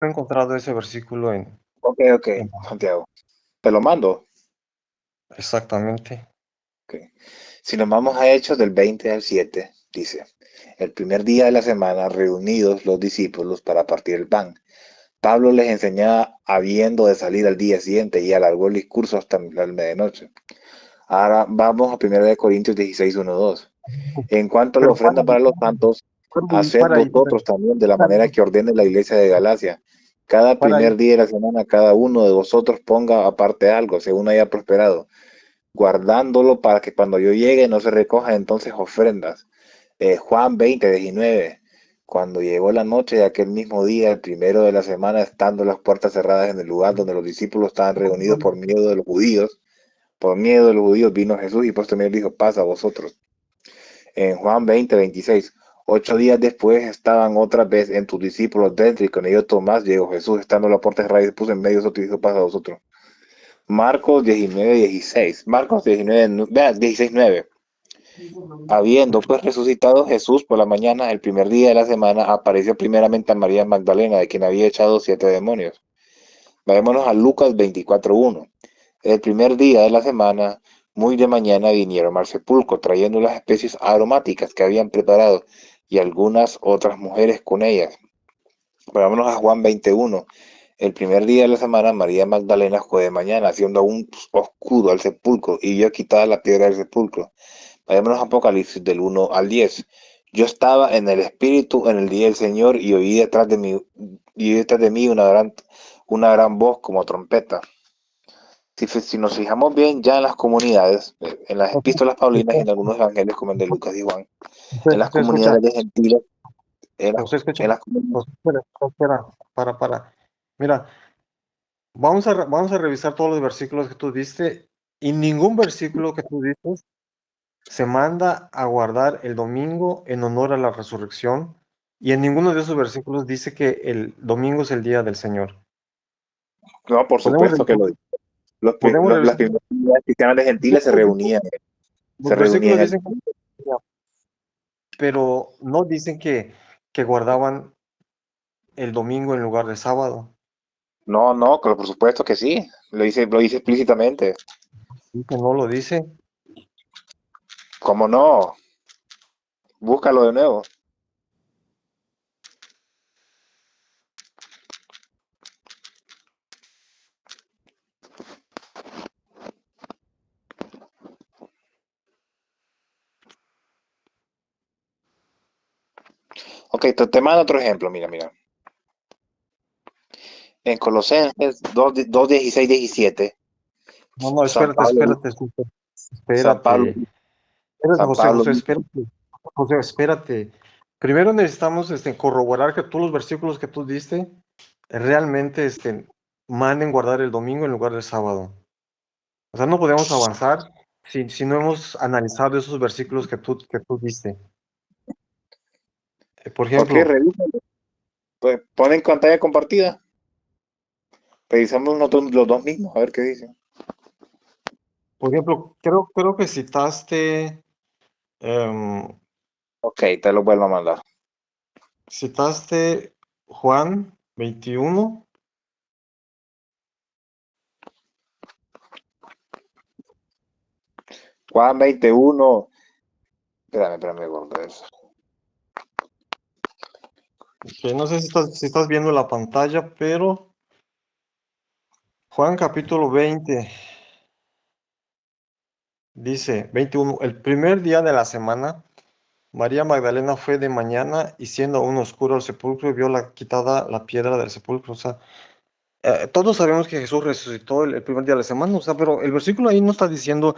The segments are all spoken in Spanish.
he encontrado ese versículo Ok, en- Santiago. Te lo mando. exactamente. Ok. Si nos vamos a Hechos del 20 al 7, dice, el primer día de la semana, reunidos los discípulos para partir el pan. Pablo les enseñaba habiendo de salir al día siguiente y alargó el discurso hasta la medianoche. Ahora vamos a 1 Corintios 16, 1, 2. En cuanto a la Pero ofrenda para los santos, haced vosotros también de la manera que ordene la iglesia de Galacia. Cada para ahí. primer día de la semana, cada uno de vosotros ponga aparte algo, según haya prosperado, guardándolo para que cuando yo llegue no se recoja entonces ofrendas. Juan 20, 19. Cuando llegó la noche de aquel mismo día, el primero de la semana, estando las puertas cerradas en el lugar donde los discípulos estaban reunidos por miedo de los judíos, vino Jesús y puesto en medio dijo, pasa a vosotros. En Juan 20, 26. 8 días después estaban otra vez en tus discípulos dentro y con ellos Tomás llegó Jesús estando la puerta cerrada y se puso en medio de nosotros y dijo, pasa a vosotros. Marcos 19, 16. Marcos 19, 16, 9. Habiendo pues resucitado Jesús por la mañana, el primer día de la semana, apareció primeramente a María Magdalena, de quien había echado 7 demonios. Vayámonos a Lucas 24:1. El primer día de la semana, muy de mañana, vinieron al sepulcro, trayendo las especies aromáticas que habían preparado, y algunas otras mujeres con ellas. Vayámonos a Juan 21. El primer día de la semana, María Magdalena fue de mañana, haciendo aún oscuro al sepulcro, y vio quitada la piedra del sepulcro. Vayámonos a Apocalipsis del 1 al 10. Yo estaba en el Espíritu en el día del Señor y oí detrás de mí una gran voz como trompeta. Si nos fijamos bien ya en las comunidades, en las epístolas paulinas y en algunos evangelios como el de Lucas y Juan, en las Usted escucha, comunidades de gentiles, usted escucha. en las comunidades. Espera, espera, para. Mira, vamos a revisar todos los versículos que tú diste y ningún versículo que tú dices se manda a guardar el domingo en honor a la resurrección y en ninguno de esos versículos dice que el domingo es el día del Señor. No, por Podemos supuesto que revisar, podemos las revisar. primeras comunidades cristianas de gentiles se Los reunían versículos el dicen, pero no dicen que guardaban el domingo en lugar de sábado. No, no, por supuesto que sí. Lo dice explícitamente. Y que no lo dice. ¿Cómo no? Búscalo de nuevo. Ok, te mando otro ejemplo. Mira. En Colosenses 2, 16, 17, No, no, San espérate, Pablo, espérate, San Pablo, espérate. Espérate, San José, Pablo, José, espérate. José, espérate. Primero necesitamos corroborar que todos los versículos que tú diste realmente manden guardar el domingo en lugar del sábado. O sea, no podemos avanzar si no hemos analizado esos versículos que tú diste. Por ok, ejemplo, revísalo. Pues pon en pantalla compartida. Revisamos nosotros los dos mismos, a ver qué dice. creo que em, Ok, te lo vuelvo a mandar. citaste Juan 21. Juan 21. Espérame, gordo, eso. Que no sé si estás viendo la pantalla, pero Juan capítulo 20 dice 21, el primer día de la semana, María Magdalena fue de mañana y siendo aún oscuro el sepulcro, vio quitada la piedra del sepulcro. O sea, todos sabemos que Jesús resucitó el primer día de la semana, o sea, pero el versículo ahí no está diciendo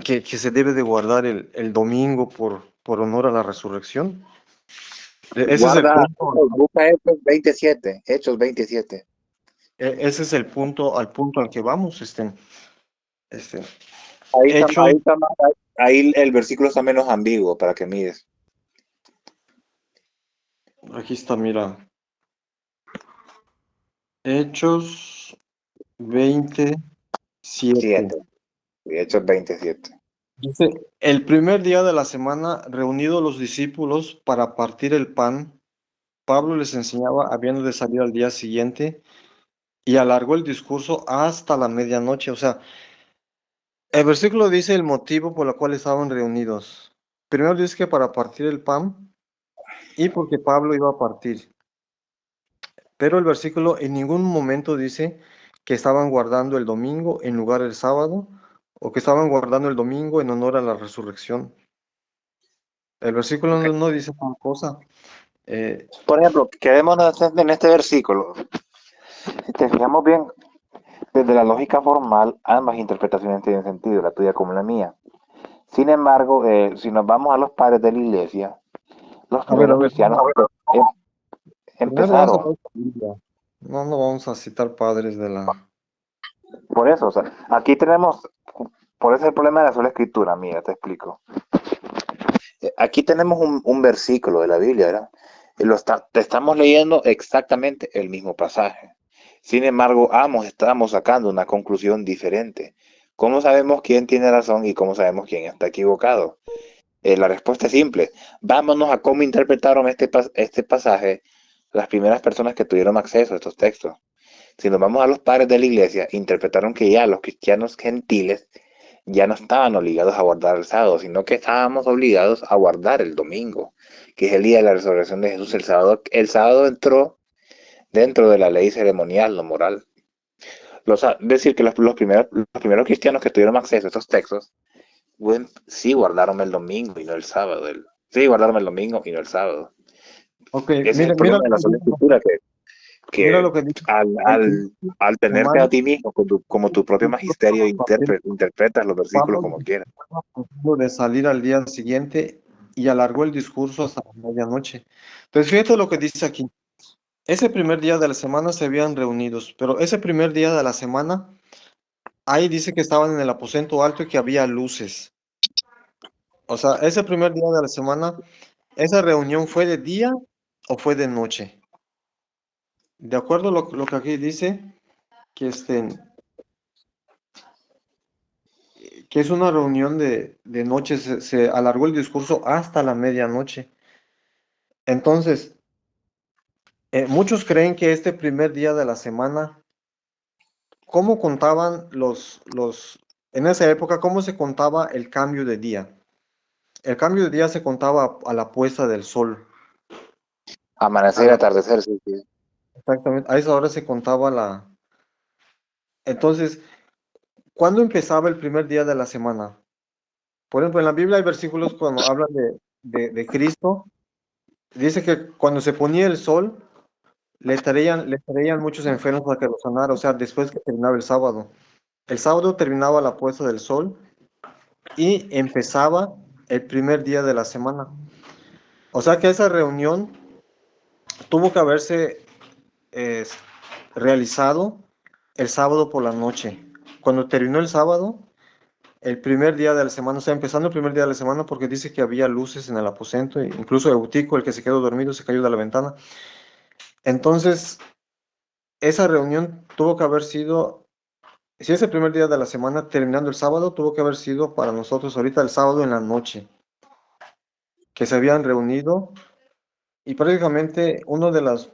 que se debe de guardar el domingo por honor a la resurrección. Ese es el Guarda, punto. busca Hechos 27. Hechos 27. Ese es el punto, al punto al que vamos, este, Ahí está, Hechos, ahí el versículo está menos ambiguo para que mires. aquí está, mira, Hechos 27. 7. Hechos 27. Dice, el primer día de la semana, reunidos los discípulos para partir el pan, Pablo les enseñaba habiendo de salir al día siguiente y alargó el discurso hasta la medianoche. O sea, el versículo dice el motivo por el cual estaban reunidos. Primero dice que para partir el pan y porque Pablo iba a partir. Pero el versículo en ningún momento dice que estaban guardando el domingo en lugar del sábado o que estaban guardando el domingo en honor a la resurrección. El versículo Ok. no dice tal cosa. Eh, Por ejemplo, quedémonos en este versículo. Si te fijamos bien, desde la lógica formal, ambas interpretaciones tienen sentido, la tuya como la mía. Sin embargo, si nos vamos a los padres de la iglesia, los a primeros ver, cristianos em- primero vamos a empezaron. ver la Biblia. No vamos a citar padres de la... Por eso, o sea, aquí tenemos, por eso el problema de la sola escritura, mira, te explico. Aquí tenemos un versículo de la Biblia, ¿verdad? Te estamos leyendo exactamente el mismo pasaje. Sin embargo, ambos estamos sacando una conclusión diferente. ¿Cómo sabemos quién tiene razón y cómo sabemos quién está equivocado? La respuesta es simple. Vámonos a cómo interpretaron este pasaje las primeras personas que tuvieron acceso a estos textos. Si nos vamos a los padres de la iglesia, interpretaron que ya los cristianos gentiles ya no estaban obligados a guardar el sábado, sino que estábamos obligados a guardar el domingo, que es el día de la resurrección de Jesús. El sábado entró dentro de la ley ceremonial, no moral. Decir que los primeros cristianos que tuvieron acceso a estos textos, bueno, sí guardaron el domingo y no el sábado. Sí guardaron el domingo y no el sábado. Ok, Ese es el mira problema de lo la que sola dice, escritura, mira que lo que dice al, el al, al tenerte a semana. ti mismo como tu propio magisterio, interpretas los versículos Pablo como quieras. de salir al día siguiente y alargó el discurso hasta la medianoche. Entonces, fíjate lo que dice aquí. Ese primer día de la semana se habían reunidos, pero ese primer día de la semana, ahí dice que estaban en el aposento alto y que había luces. O sea, ese primer día de la semana, ¿esa reunión fue de día o fue de noche? De acuerdo a lo que aquí dice, que, que es una reunión de noche, se alargó el discurso hasta la medianoche. Entonces, muchos creen que este primer día de la semana, ¿cómo contaban en esa época, cómo se contaba el cambio de día? El cambio de día se contaba a la puesta del sol. A Amanecer, la, atardecer, sí, sí. exactamente, a esa hora se contaba la... Entonces, ¿cuándo empezaba el primer día de la semana? Por ejemplo, en la Biblia hay versículos cuando hablan de Cristo. Dice que cuando se ponía el sol, le traían muchos enfermos para que los sanara, o sea, después que terminaba el sábado. El sábado terminaba la puesta del sol y empezaba el primer día de la semana. O sea que esa reunión tuvo que haberse eh, realizado el sábado por la noche. Cuando terminó el sábado, el primer día de la semana, o sea, empezando el primer día de la semana, porque dice que había luces en el aposento, e incluso Eutico, el que se quedó dormido, se cayó de la ventana. Entonces, esa reunión tuvo que haber sido, si es el primer día de la semana, terminando el sábado, tuvo que haber sido para nosotros ahorita el sábado en la noche, que se habían reunido y prácticamente una de las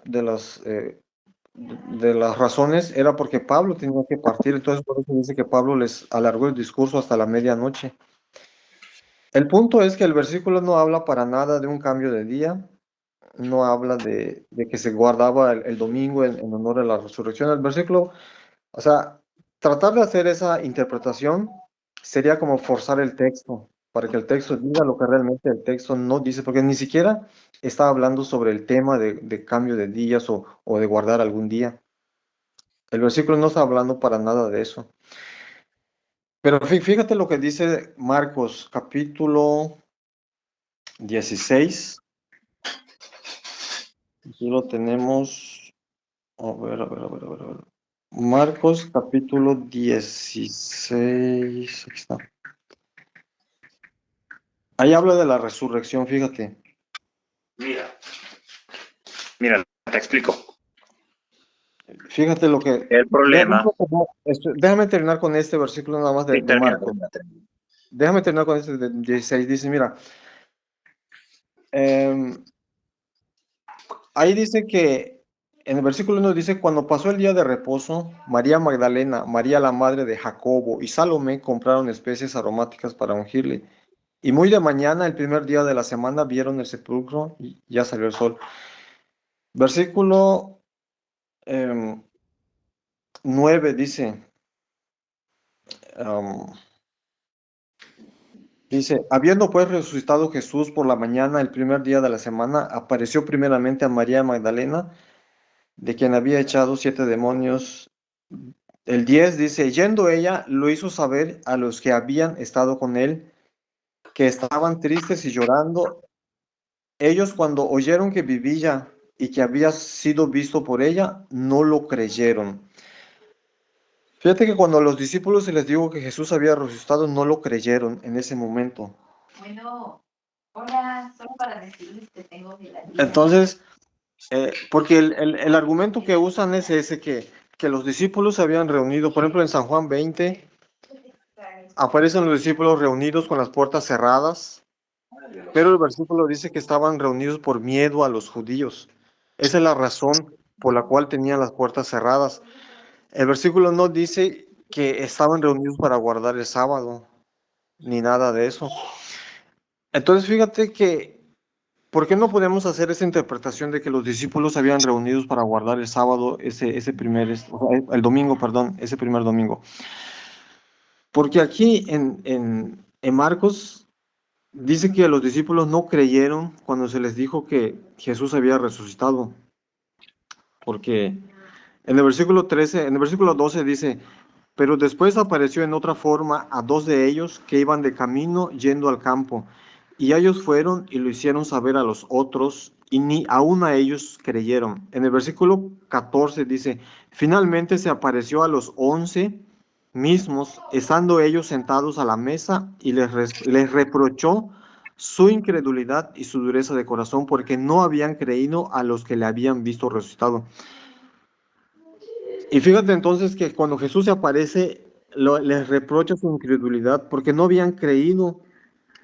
razones era porque Pablo tenía que partir, entonces por eso dice que Pablo les alargó el discurso hasta la medianoche. El punto es que el versículo no habla para nada de un cambio de día, no habla de que se guardaba el domingo en honor a la resurrección. El versículo, o sea, tratar de hacer esa interpretación sería como forzar el texto, para que el texto diga lo que realmente el texto no dice, porque ni siquiera está hablando sobre el tema de cambio de días o de guardar algún día. El versículo no está hablando para nada de eso. Pero fíjate lo que dice Marcos, capítulo 16. Aquí lo tenemos. A ver, a ver, a ver, a ver, a ver. Marcos, capítulo 16. Aquí está. Ahí habla de la resurrección, fíjate. Mira, mira, te explico. Fíjate lo que... El problema, Déjame terminar con este versículo nada más de termina, Marcos. termina, termina. Déjame terminar con este de 16. Dice, mira, em, ahí dice que, en el versículo 1 dice, cuando pasó el día de reposo, María Magdalena, María la madre de Jacobo y Salomé compraron especies aromáticas para ungirle. Y muy de mañana, el primer día de la semana, vieron el sepulcro y ya salió el sol. Versículo 9 dice, am, dice, habiendo pues resucitado Jesús por la mañana, el primer día de la semana, apareció primeramente a María Magdalena, de quien había echado 7 demonios. El 10 dice, yendo ella, lo hizo saber a los que habían estado con él, que estaban tristes y llorando. Ellos cuando oyeron que vivía y que había sido visto por ella, no lo creyeron. Fíjate que cuando a los discípulos se les dijo que Jesús había resucitado, no lo creyeron en ese momento. Bueno, hola, solo para decirles que tengo gelatina. Entonces, porque el argumento que usan es ese, que los discípulos se habían reunido, por ejemplo, en San Juan 20, aparecen los discípulos reunidos con las puertas cerradas, pero el versículo dice que estaban reunidos por miedo a los judíos. Esa es la razón por la cual tenían las puertas cerradas. El versículo no dice que estaban reunidos para guardar el sábado, ni nada de eso. Entonces, fíjate que, ¿por qué no podemos hacer esa interpretación de que los discípulos se habían reunidos para guardar el sábado, o sea, el domingo, perdón, ese primer domingo? Porque aquí en Marcos dice que los discípulos no creyeron cuando se les dijo que Jesús había resucitado, porque en el versículo 13, en el versículo 12 dice, pero después apareció en otra forma a dos de ellos que iban de camino yendo al campo, y ellos fueron y lo hicieron saber a los otros, y ni aun a ellos creyeron. En el versículo 14 dice, finalmente se apareció a los 11 mismos, estando ellos sentados a la mesa, y les reprochó su incredulidad y su dureza de corazón, porque no habían creído a los que le habían visto resucitado. Y fíjate entonces que cuando Jesús se aparece, les reprocha su incredulidad porque no habían creído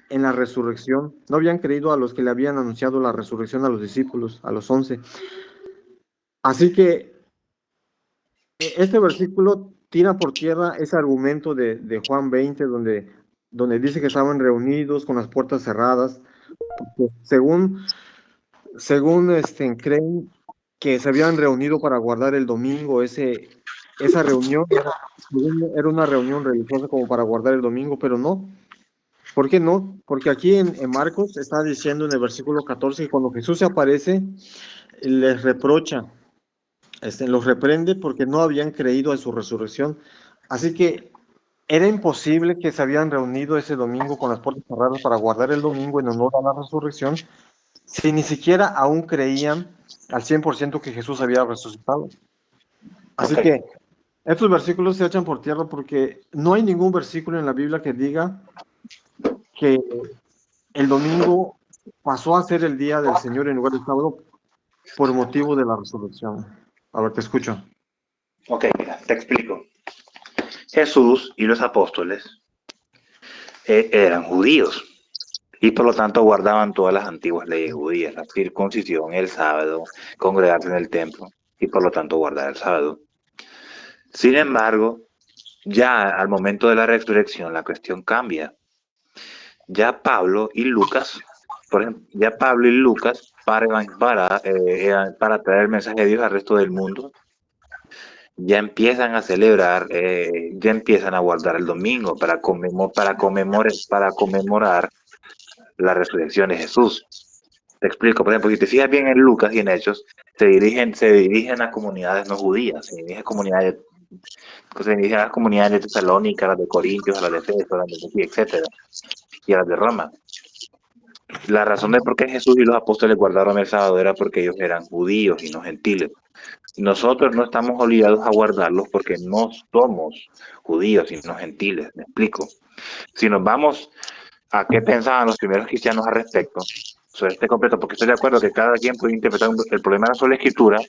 en la resurrección, no habían creído a los que le habían anunciado la resurrección a los discípulos, a los 11. Así que este versículo tira por tierra ese argumento de Juan 20, donde dice que estaban reunidos con las puertas cerradas, porque según creen que se habían reunido para guardar el domingo, esa reunión era una reunión religiosa como para guardar el domingo, pero no. ¿Por qué no? Porque aquí en Marcos está diciendo en el versículo 14 que cuando Jesús se aparece, les reprocha, los reprende porque no habían creído en su resurrección. Así que era imposible que se habían reunido ese domingo con las puertas cerradas para guardar el domingo en honor a la resurrección, si ni siquiera aún creían al 100% que Jesús había resucitado. Así Ok. que estos versículos se echan por tierra porque no hay ningún versículo en la Biblia que diga que el domingo pasó a ser el día del Señor en lugar del sábado por motivo de la resurrección. A ver, te escucho. Ok, mira, te explico. Jesús y los apóstoles eran judíos y por lo tanto guardaban todas las antiguas leyes judías, la circuncisión, el sábado, congregarse en el templo y por lo tanto guardar el sábado. Sin embargo, ya al momento de la resurrección la cuestión cambia. Ya Pablo y Lucas, por ejemplo, ya Pablo y Lucas para traer el mensaje de Dios al resto del mundo, ya empiezan a celebrar, ya empiezan a guardar el domingo para conmemorar la resurrección de Jesús. Te explico, por ejemplo, si te fijas bien en Lucas y en Hechos, se dirigen a comunidades no judías, se dirigen a las comunidades de Tesalónica, a las de Corintios, a las de Efeso, a las de Sofía, etcétera, y a las de Roma. La razón de por qué Jesús y los apóstoles guardaron el sábado era porque ellos eran judíos y no gentiles. Nosotros no estamos obligados a guardarlos porque no somos judíos y no gentiles, me explico. Si nos vamos a qué pensaban los primeros cristianos al respecto, sobre este completo, porque estoy de acuerdo que cada quien puede interpretar el problema de la escritura,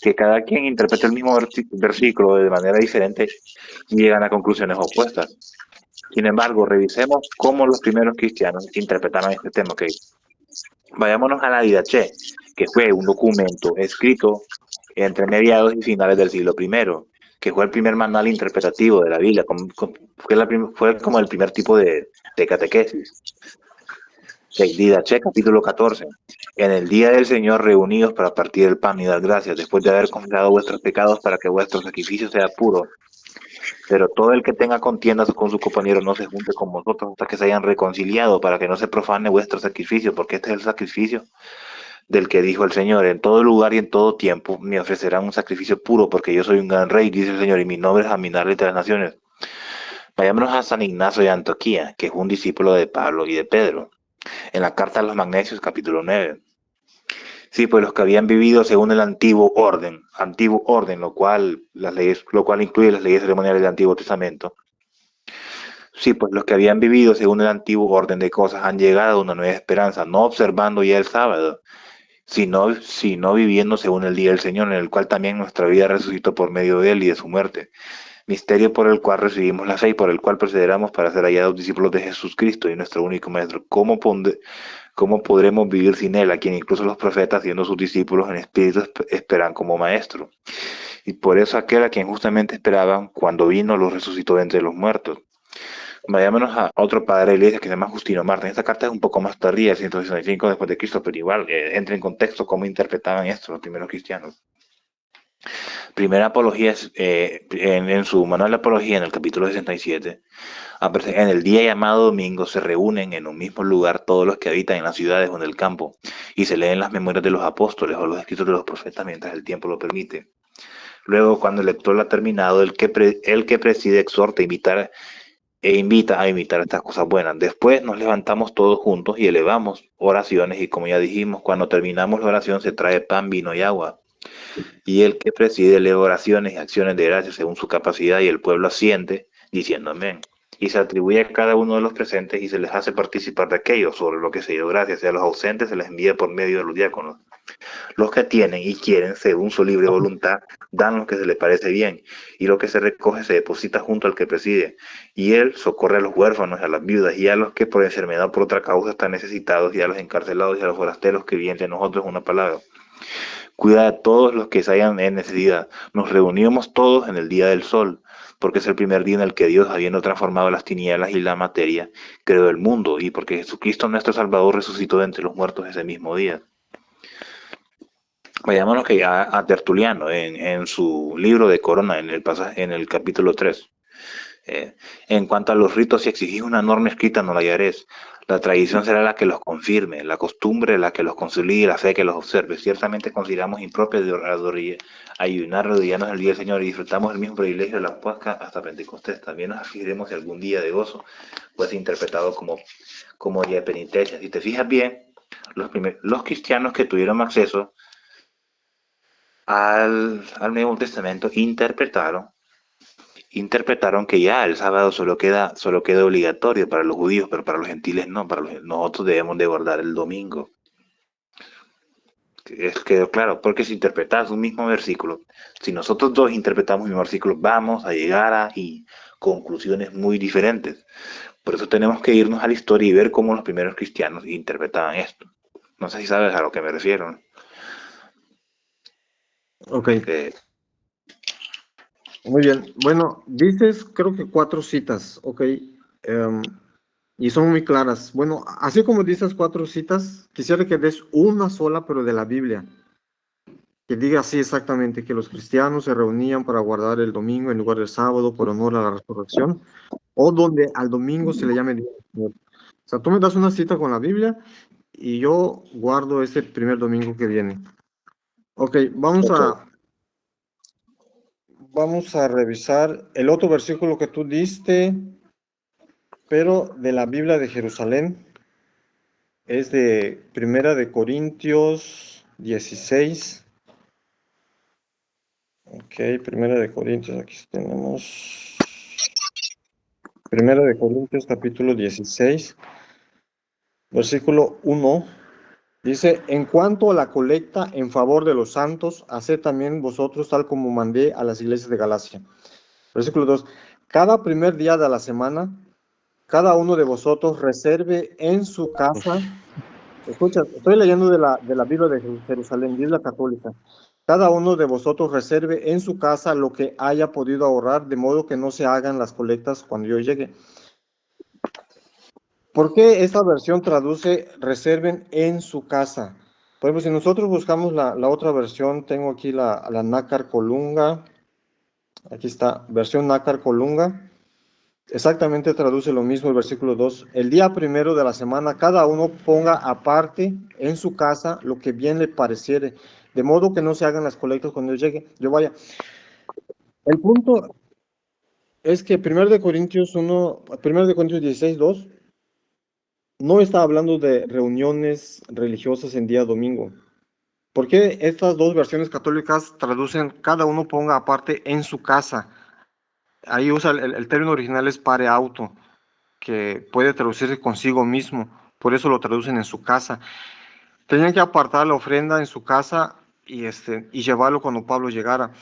que cada quien interprete el mismo versículo de manera diferente y llegan a conclusiones opuestas. Sin embargo, revisemos cómo los primeros cristianos interpretaron este tema. Okay. Vayámonos a la Didache, que fue un documento escrito entre mediados y finales del siglo I, que fue el primer manual interpretativo de la Biblia, fue como el primer tipo de catequesis. Didache, capítulo 14. En el día del Señor reunidos para partir el pan y dar gracias, después de haber confesado vuestros pecados para que vuestro sacrificio sea puro. Pero todo el que tenga contiendas con su compañero no se junte con vosotros hasta que se hayan reconciliado, para que no se profane vuestro sacrificio, porque este es el sacrificio del que dijo el Señor: en todo lugar y en todo tiempo me ofrecerán un sacrificio puro, porque yo soy un gran rey, dice el Señor, y mi nombre es admirable entre las naciones. Vayámonos a San Ignacio de Antioquía, que fue un discípulo de Pablo y de Pedro, en la carta a los Magnesios, capítulo 9. Sí, pues los que habían vivido según el antiguo orden, lo cual incluye las leyes ceremoniales del Antiguo Testamento. Sí, pues los que habían vivido según el antiguo orden de cosas han llegado a una nueva esperanza, no observando ya el sábado, sino viviendo según el día del Señor, en el cual también nuestra vida resucitó por medio de él y de su muerte. Misterio por el cual recibimos la fe y por el cual perseveramos para ser hallados discípulos de Jesús Cristo y nuestro único Maestro. ¿Cómo podremos vivir sin él, a quien incluso los profetas, siendo sus discípulos en espíritu, esperan como maestro? Y por eso aquel a quien justamente esperaban, cuando vino, los resucitó de entre los muertos. Vayámonos a otro padre de la iglesia que se llama Justino Martín. Esta carta es un poco más tardía, 165 después de Cristo, pero igual entra en contexto cómo interpretaban esto los primeros cristianos. Primera Apología, en su manual de Apología, en el capítulo 67, en el día llamado domingo se reúnen en un mismo lugar todos los que habitan en las ciudades o en el campo, y se leen las memorias de los apóstoles o los escritos de los profetas mientras el tiempo lo permite. Luego, cuando el lector lo ha terminado, el que preside exhorta invita a imitar estas cosas buenas. Después nos levantamos todos juntos y elevamos oraciones, y como ya dijimos, cuando terminamos la oración se trae pan, vino y agua. Y el que preside lee oraciones y acciones de gracias según su capacidad, y el pueblo asiente diciendo amén. Y se atribuye a cada uno de los presentes y se les hace participar de aquello sobre lo que se dio gracias, y a los ausentes se les envía por medio de los diáconos. Los que tienen y quieren, según su libre voluntad, dan lo que se les parece bien, y lo que se recoge se deposita junto al que preside, y él socorre a los huérfanos, a las viudas, y a los que por enfermedad o por otra causa están necesitados, y a los encarcelados y a los forasteros que vienen de nosotros una palabra. Cuida de todos los que se hayan en necesidad. Nos reunimos todos en el día del sol, porque es el primer día en el que Dios, habiendo transformado las tinieblas y la materia, creó el mundo, y porque Jesucristo nuestro Salvador resucitó de entre los muertos ese mismo día. Vayámonos que a Tertuliano, en su libro de Corona, en el capítulo 3. En cuanto a los ritos, si exigís una norma escrita, no la hallaréis. La tradición será la que los confirme, la costumbre la que los consolide, y la fe que los observe. Ciertamente consideramos impropio de ayunar rodearnos el día del Señor, y disfrutamos el mismo privilegio de la Pascua hasta Pentecostés. También nos afirmemos si algún día de gozo puede ser interpretado como día de penitencia. Si te fijas bien, los cristianos que tuvieron acceso al Nuevo Testamento interpretaron que ya el sábado solo queda obligatorio para los judíos, pero para los gentiles no. Nosotros debemos de guardar el domingo. Quedó claro, porque si interpretas un mismo versículo, si nosotros dos interpretamos el mismo versículo, vamos a llegar a conclusiones muy diferentes. Por eso tenemos que irnos a la historia y ver cómo los primeros cristianos interpretaban esto. No sé si sabes a lo que me refiero. Ok. Muy bien. Bueno, dices creo que 4 citas, ok. Y son muy claras. Bueno, así como dices 4 citas, quisiera que des una sola, pero de la Biblia. Que diga así exactamente, que los cristianos se reunían para guardar el domingo en lugar del sábado por honor a la resurrección, o donde al domingo se le llame día del Señor. O sea, tú me das una cita con la Biblia y yo guardo ese primer domingo que viene. Ok, vamos a revisar el otro versículo que tú diste, pero de la Biblia de Jerusalén. Es de Primera de Corintios 16. Ok, Primera de Corintios, aquí tenemos. Primera de Corintios, capítulo 16, versículo 1. Dice: en cuanto a la colecta en favor de los santos, haced también vosotros tal como mandé a las iglesias de Galacia. Versículo 2. Cada primer día de la semana, cada uno de vosotros reserve en su casa Escucha, estoy leyendo de la Biblia de Jerusalén, Biblia católica. Cada uno de vosotros reserve en su casa lo que haya podido ahorrar, de modo que no se hagan las colectas cuando yo llegue. ¿Por qué esta versión traduce reserven en su casa? Por ejemplo, si nosotros buscamos la otra versión, tengo aquí la Nácar Colunga. Aquí está, versión Nácar Colunga. Exactamente traduce lo mismo el versículo 2. El día primero de la semana, cada uno ponga aparte en su casa lo que bien le pareciere, de modo que no se hagan las colectas cuando yo llegue. Yo vaya. El punto es que 1 Corintios 16, 2, no está hablando de reuniones religiosas en día domingo. ¿Por qué estas dos versiones católicas traducen cada uno ponga aparte en su casa? Ahí usa el término original es pare auto, que puede traducirse consigo mismo, por eso lo traducen en su casa. Tenían que apartar la ofrenda en su casa y llevarlo cuando Pablo llegara.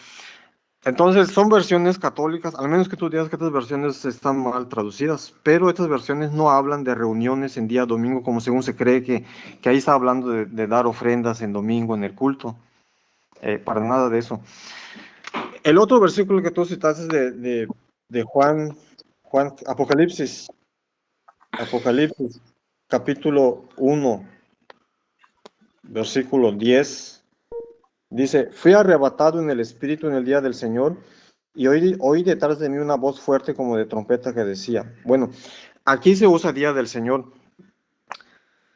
Entonces, son versiones católicas, al menos que tú digas que estas versiones están mal traducidas, pero estas versiones no hablan de reuniones en día domingo, como según se cree que ahí está hablando de dar ofrendas en domingo en el culto. Para nada de eso. El otro versículo que tú citaste es de Juan, Apocalipsis, capítulo 1, versículo 10. Dice, fui arrebatado en el espíritu en el día del Señor y oí detrás de mí una voz fuerte como de trompeta que decía, bueno, aquí se usa día del Señor.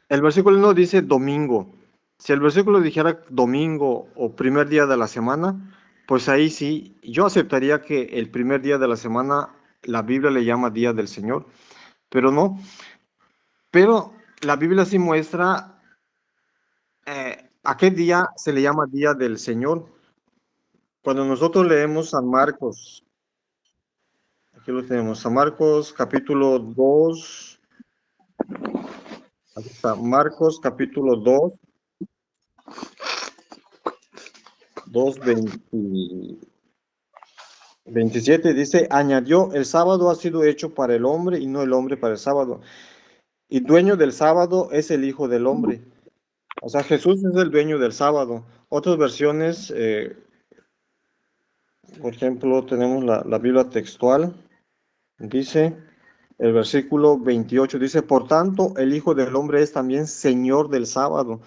El versículo 1 dice domingo. Si el versículo dijera domingo o primer día de la semana, pues ahí sí, yo aceptaría que el primer día de la semana la Biblia le llama día del Señor, pero no. Pero la Biblia sí muestra a qué día se le llama día del Señor. Cuando nosotros leemos San Marcos, aquí lo tenemos, San Marcos capítulo 2, aquí está, Marcos capítulo 2, 27 dice, añadió, el sábado ha sido hecho para el hombre y no el hombre para el sábado. Y dueño del sábado es el Hijo del Hombre. O sea, Jesús es el dueño del sábado. Otras versiones, por ejemplo, tenemos la Biblia textual, dice, el versículo 28 dice, por tanto, el Hijo del Hombre es también Señor del sábado.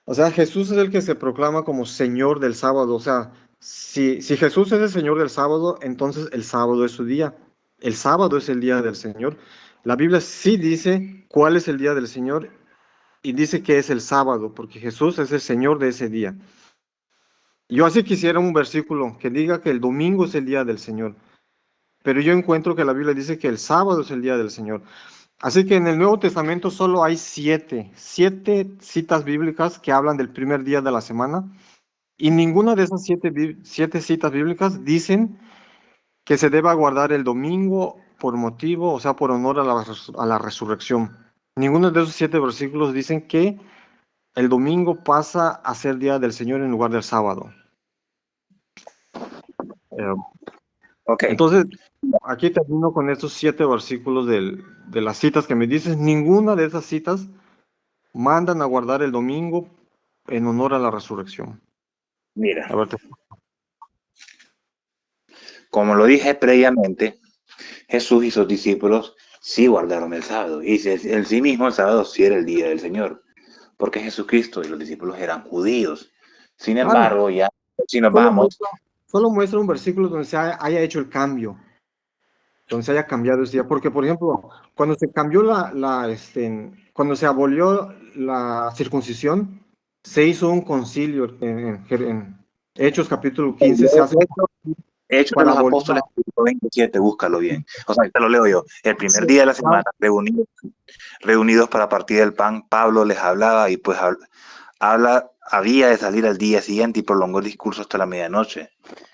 O sea, Jesús es el que se proclama como Señor del sábado. O sea, si Jesús es el Señor del sábado, entonces el sábado es su día. El sábado es el día del Señor. La Biblia sí dice cuál es el día del Señor y dice que es el sábado, porque Jesús es el Señor de ese día. Yo así quisiera un versículo que diga que el domingo es el día del Señor, pero yo encuentro que la Biblia dice que el sábado es el día del Señor. Así que en el Nuevo Testamento solo hay siete citas bíblicas que hablan del primer día de la semana y ninguna de esas siete citas bíblicas dicen que se deba guardar el domingo por motivo, o sea, por honor a la resurrección. Ninguno de esos siete versículos dicen que el domingo pasa a ser día del Señor en lugar del sábado. Ok, Entonces, aquí termino con estos 7 versículos de las citas que me dices. Ninguna de esas citas mandan a guardar el domingo en honor a la resurrección. mira, A ver, como lo dije previamente, Jesús y sus discípulos sí guardaron el sábado, y en sí mismo el sábado sí era el día del Señor, porque Jesucristo y los discípulos eran judíos. Sin claro, embargo, ya si nos solo vamos, muestra, solo muestra un versículo donde se haya hecho el cambio, donde se haya cambiado ese día. Porque, por ejemplo, cuando se cambió cuando se abolió la circuncisión, se hizo un concilio en Hechos capítulo 15, se hace Hechos de para los abolir Apóstoles, 27, búscalo bien. O sea, te lo leo yo. El primer día de la semana, reunidos para partir el pan, Pablo les hablaba y pues había de salir al día siguiente y prolongó el discurso hasta la medianoche.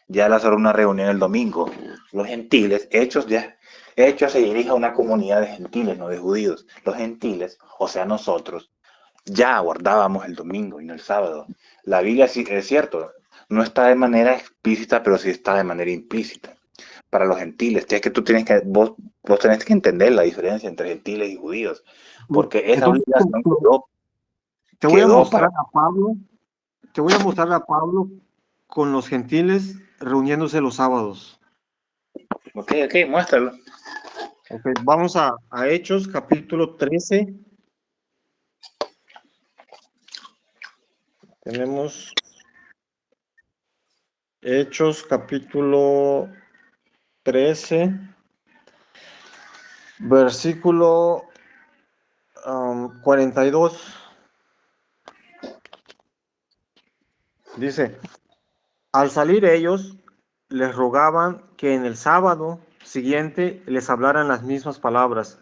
Ya era solo una reunión el domingo. Los gentiles, Hechos se dirige a una comunidad de gentiles, no de judíos. Los gentiles, o sea, nosotros, ya guardábamos el domingo y no el sábado. La Biblia sí es cierto, no está de manera explícita, pero sí está de manera implícita. Para los gentiles, es que vos tenés que entender la diferencia entre gentiles y judíos, porque esa Entonces, obligación quedó. Te voy a Quedó mostrar para... a Pablo, te voy a mostrar a Pablo con los gentiles reuniéndose los sábados. Ok, muéstralo. Ok, vamos a Hechos, capítulo 13. Tenemos Hechos, capítulo 13, versículo 42. Dice, al salir ellos, les rogaban que en el sábado siguiente les hablaran las mismas palabras.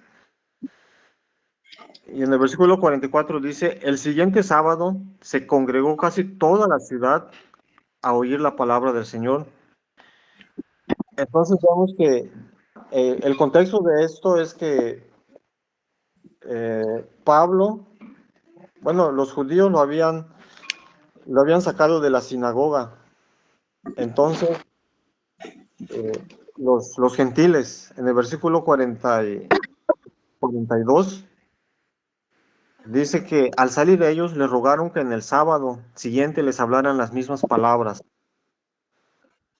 Y en el versículo 44 dice, el siguiente sábado se congregó casi toda la ciudad a oír la palabra del Señor. Entonces vemos que el contexto de esto es que Pablo, bueno, los judíos lo habían sacado de la sinagoga. Entonces, eh, los gentiles, en el versículo 42, dice que al salir ellos le rogaron que en el sábado siguiente les hablaran las mismas palabras.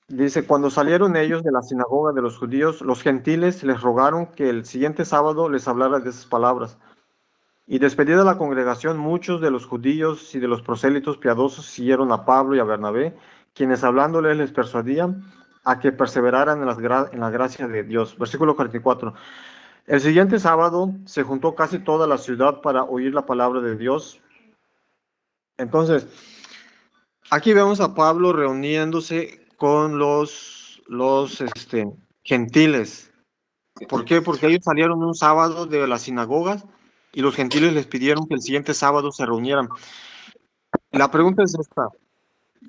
Dice, cuando salieron ellos de la sinagoga de los judíos, los gentiles les rogaron que el siguiente sábado les hablara de esas palabras. Y despedida la congregación, muchos de los judíos y de los prosélitos piadosos siguieron a Pablo y a Bernabé, quienes hablándoles les persuadían a que perseveraran en la gracia de Dios. Versículo 44. El siguiente sábado se juntó casi toda la ciudad para oír la palabra de Dios. Entonces, aquí vemos a Pablo reuniéndose con los gentiles. ¿Por qué? Porque ellos salieron un sábado de las sinagogas y los gentiles les pidieron que el siguiente sábado se reunieran. La pregunta es esta: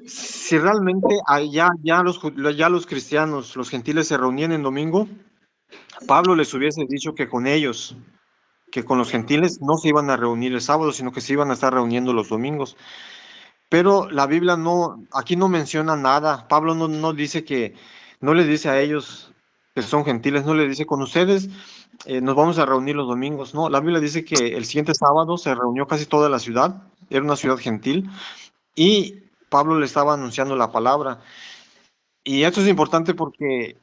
si realmente ya los cristianos, los gentiles se reunían en domingo, Pablo les hubiese dicho que con ellos, que con los gentiles no se iban a reunir el sábado, sino que se iban a estar reuniendo los domingos. Pero la Biblia aquí no menciona nada. Pablo no dice no les dice a ellos que son gentiles, no les dice con ustedes nos vamos a reunir los domingos. No, la Biblia dice que el siguiente sábado se reunió casi toda la ciudad, era una ciudad gentil, y Pablo le estaba anunciando la palabra. Y esto es importante porque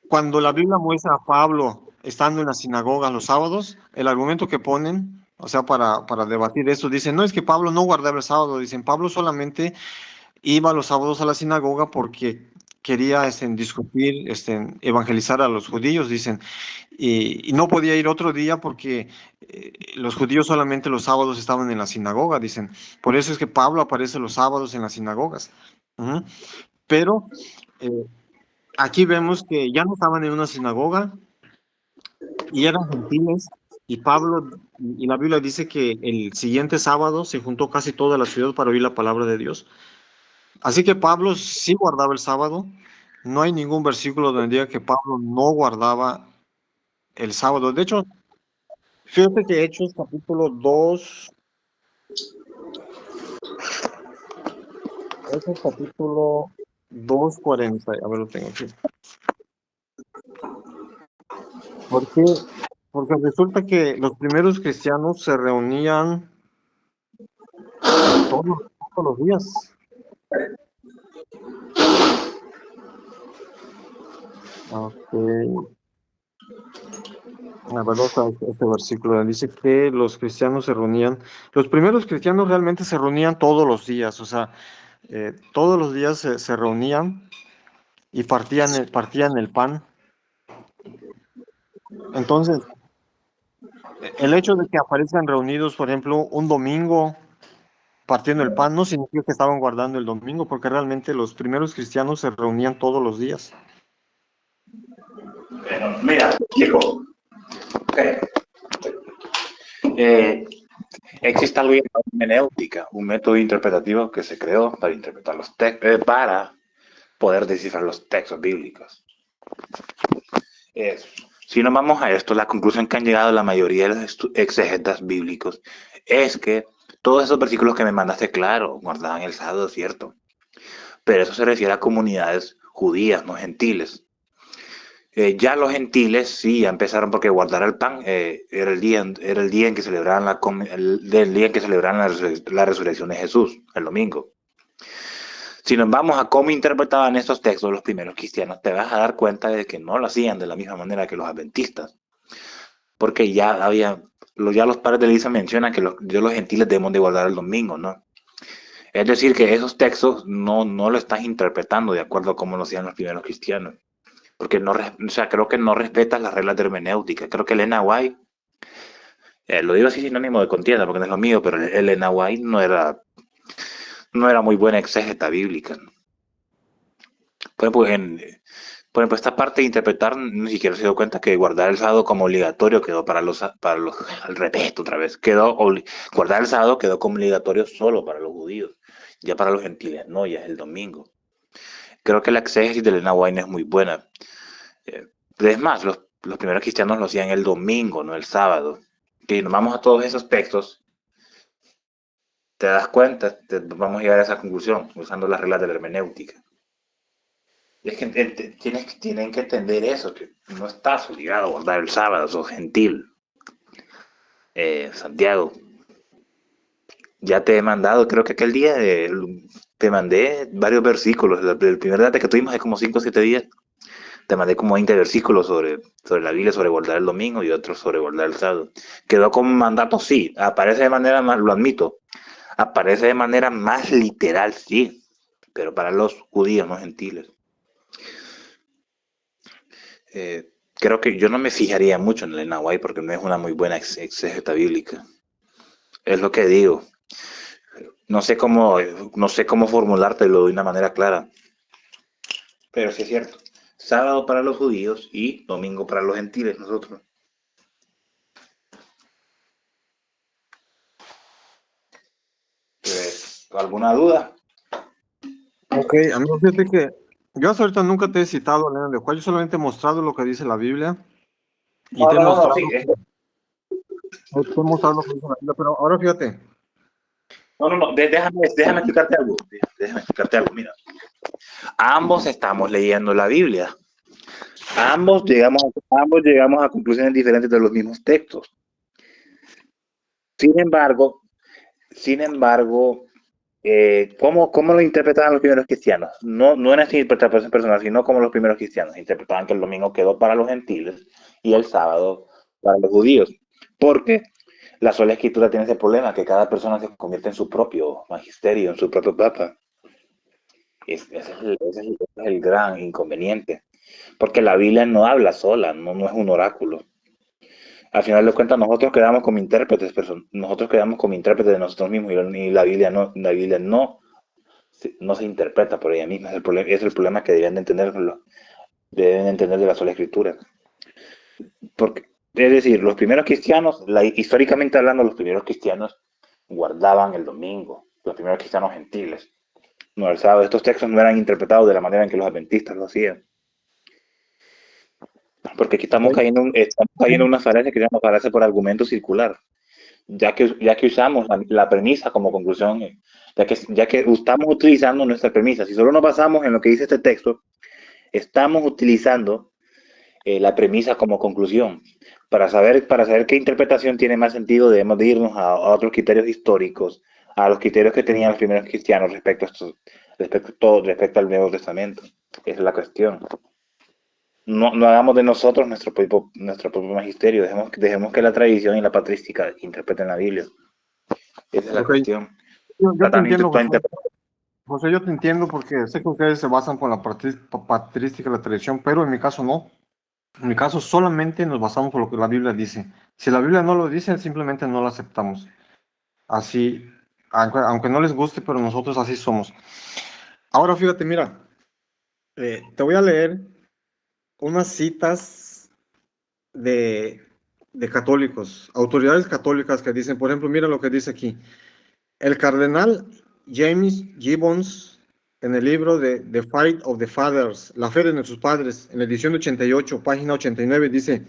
cuando la Biblia muestra a Pablo estando en la sinagoga los sábados, el argumento que ponen, o sea, para debatir esto, dicen, no es que Pablo no guardaba el sábado, dicen, Pablo solamente iba los sábados a la sinagoga porque quería discutir, evangelizar a los judíos, dicen, y no podía ir otro día porque los judíos solamente los sábados estaban en la sinagoga, dicen. Por eso es que Pablo aparece los sábados en las sinagogas. Ujú. Pero eh, aquí vemos que ya no estaban en una sinagoga y eran gentiles. Y Pablo, y la Biblia dice que el siguiente sábado se juntó casi toda la ciudad para oír la palabra de Dios. Así que Pablo sí guardaba el sábado. No hay ningún versículo donde diga que Pablo no guardaba el sábado. De hecho, fíjate que Hechos capítulo 2, Hechos capítulo 2:40, a ver, lo tengo aquí. ¿Por qué? Porque resulta que los primeros cristianos se reunían todos los días. Ok. A ver, este versículo dice que los cristianos se reunían, los primeros cristianos realmente se reunían todos los días, o sea, todos los días se reunían y partían el pan. Entonces, el hecho de que aparezcan reunidos, por ejemplo, un domingo partiendo el pan, no significa que estaban guardando el domingo, porque realmente los primeros cristianos se reunían todos los días. Bueno, mira, chico, existe algo llamado hermenéutica, un método interpretativo que se creó para interpretar los para poder descifrar los textos bíblicos. Si nos vamos a esto, la conclusión que han llegado la mayoría de los exegetas bíblicos es que todos esos versículos que me mandaste, claro, guardaban el sábado, cierto, pero eso se refiere a comunidades judías, no gentiles. Ya los gentiles sí ya empezaron porque guardar el pan era el día en que celebraban el día en que celebraban la resurrección de Jesús, el domingo. Si nos vamos a cómo interpretaban estos textos los primeros cristianos, te vas a dar cuenta de que no lo hacían de la misma manera que los adventistas, porque ya los padres de la iglesia mencionan que los gentiles debemos de guardar el domingo, ¿no? Es decir, que esos textos no lo estás interpretando de acuerdo a cómo lo hacían los primeros cristianos, porque o sea, creo que no respetas las reglas de hermenéutica. Creo que Elena White, lo digo así sinónimo de contienda, porque no es lo mío, pero Elena White no era muy buena exégeta bíblica. Por ejemplo, esta parte de interpretar, ni siquiera se dio cuenta que guardar el sábado como obligatorio quedó al repito otra vez, guardar el sábado quedó como obligatorio solo para los judíos, ya para los gentiles, no, ya es el domingo. Creo que la exégesis de Elena White es muy buena. Es más, los primeros cristianos lo hacían el domingo, no el sábado. Que nos vamos a todos esos textos, te das cuenta, vamos a llegar a esa conclusión usando las reglas de la hermenéutica. Es que tienen que entender eso, que no estás obligado a guardar el sábado, sos gentil. Santiago, ya te he mandado, creo que aquel día te mandé varios versículos. El primer día que tuvimos hace como 5 o 7 días, te mandé como 20 versículos sobre la Biblia, sobre guardar el domingo y otros sobre guardar el sábado. Quedó como un mandato, sí, aparece de manera más, lo admito, aparece de manera más literal, sí, pero para los judíos, no gentiles. Creo que yo no me fijaría mucho en el Nahuay porque no es una muy buena exégeta bíblica. Es lo que digo. No sé cómo formulártelo de una manera clara. Pero sí es cierto. Sábado para los judíos y domingo para los gentiles, nosotros. ¿Alguna duda? Ok, amigo, fíjate que yo hasta ahorita nunca te he citado, Elena de Juárez, yo solamente he mostrado lo que dice la Biblia y te he mostrado, Sí. te he mostrado lo que dice la Biblia, pero ahora fíjate. No, déjame explicarte algo. Déjame explicarte algo, mira. Ambos estamos leyendo la Biblia. Ambos llegamos a conclusiones diferentes de los mismos textos. Sin embargo, ¿cómo lo interpretaban los primeros cristianos? No en esta interpretación personal, sino como los primeros cristianos interpretaban que el domingo quedó para los gentiles y el sábado para los judíos. Porque la sola escritura tiene ese problema, que cada persona se convierte en su propio magisterio, en su propio papa. Ese es el gran inconveniente. Porque la Biblia no habla sola, no es un oráculo. Al final de cuentas, nosotros quedamos como intérpretes de nosotros mismos y la Biblia no se interpreta por ella misma. Es el problema que deben entender de la sola escritura. Porque, es decir, los primeros cristianos, históricamente hablando, los primeros cristianos guardaban el domingo, los primeros cristianos gentiles. No, el sábado, estos textos no eran interpretados de la manera en que los adventistas lo hacían. Porque aquí estamos cayendo en una falacia que llama falacia por argumento circular. Ya que usamos la premisa como conclusión, ya que estamos utilizando nuestra premisa. Si solo nos basamos en lo que dice este texto, estamos utilizando la premisa como conclusión. Para saber qué interpretación tiene más sentido, debemos de irnos a otros criterios históricos, a los criterios que tenían los primeros cristianos respecto al Nuevo Testamento. Esa es la cuestión. No hagamos de nosotros nuestro propio magisterio, dejemos que la tradición y la patrística interpreten la Biblia. Esa es la cuestión. Yo te entiendo, José, yo te entiendo porque sé que ustedes se basan con la patrística y la tradición, pero en mi caso no. En mi caso solamente nos basamos por lo que la Biblia dice. Si la Biblia no lo dice, simplemente no la aceptamos. Así, aunque no les guste, pero nosotros así somos. Ahora fíjate, mira, te voy a leer unas citas de católicos, autoridades católicas que dicen, por ejemplo, mira lo que dice aquí. El cardenal James Gibbons, en el libro de The Faith of the Fathers, La fe de nuestros padres, en la edición 88, página 89, dice,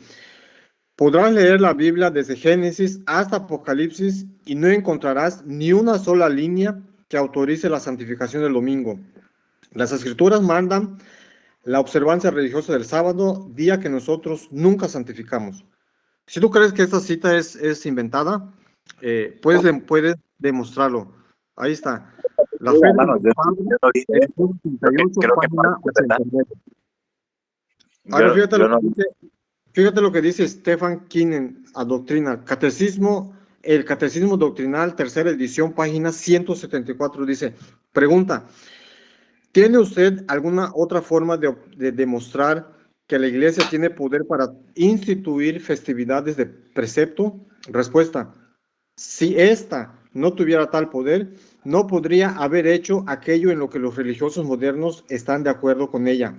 podrás leer la Biblia desde Génesis hasta Apocalipsis y no encontrarás ni una sola línea que autorice la santificación del domingo. Las escrituras mandan la observancia religiosa del sábado, día que nosotros nunca santificamos. Si tú crees que esta cita es inventada, puedes demostrarlo. Ahí está. La Sí, fe de hermano, los yo padres, no dije eso. edición 88, Creo que página de verdad. 89. Ahora Yo no. fíjate lo que dice Stefan Kinen a Doctrina, el Catecismo Doctrinal, tercera edición, página 174, dice, pregunta, ¿tiene usted alguna otra forma de demostrar que la Iglesia tiene poder para instituir festividades de precepto? Respuesta, si ésta no tuviera tal poder, no podría haber hecho aquello en lo que los religiosos modernos están de acuerdo con ella.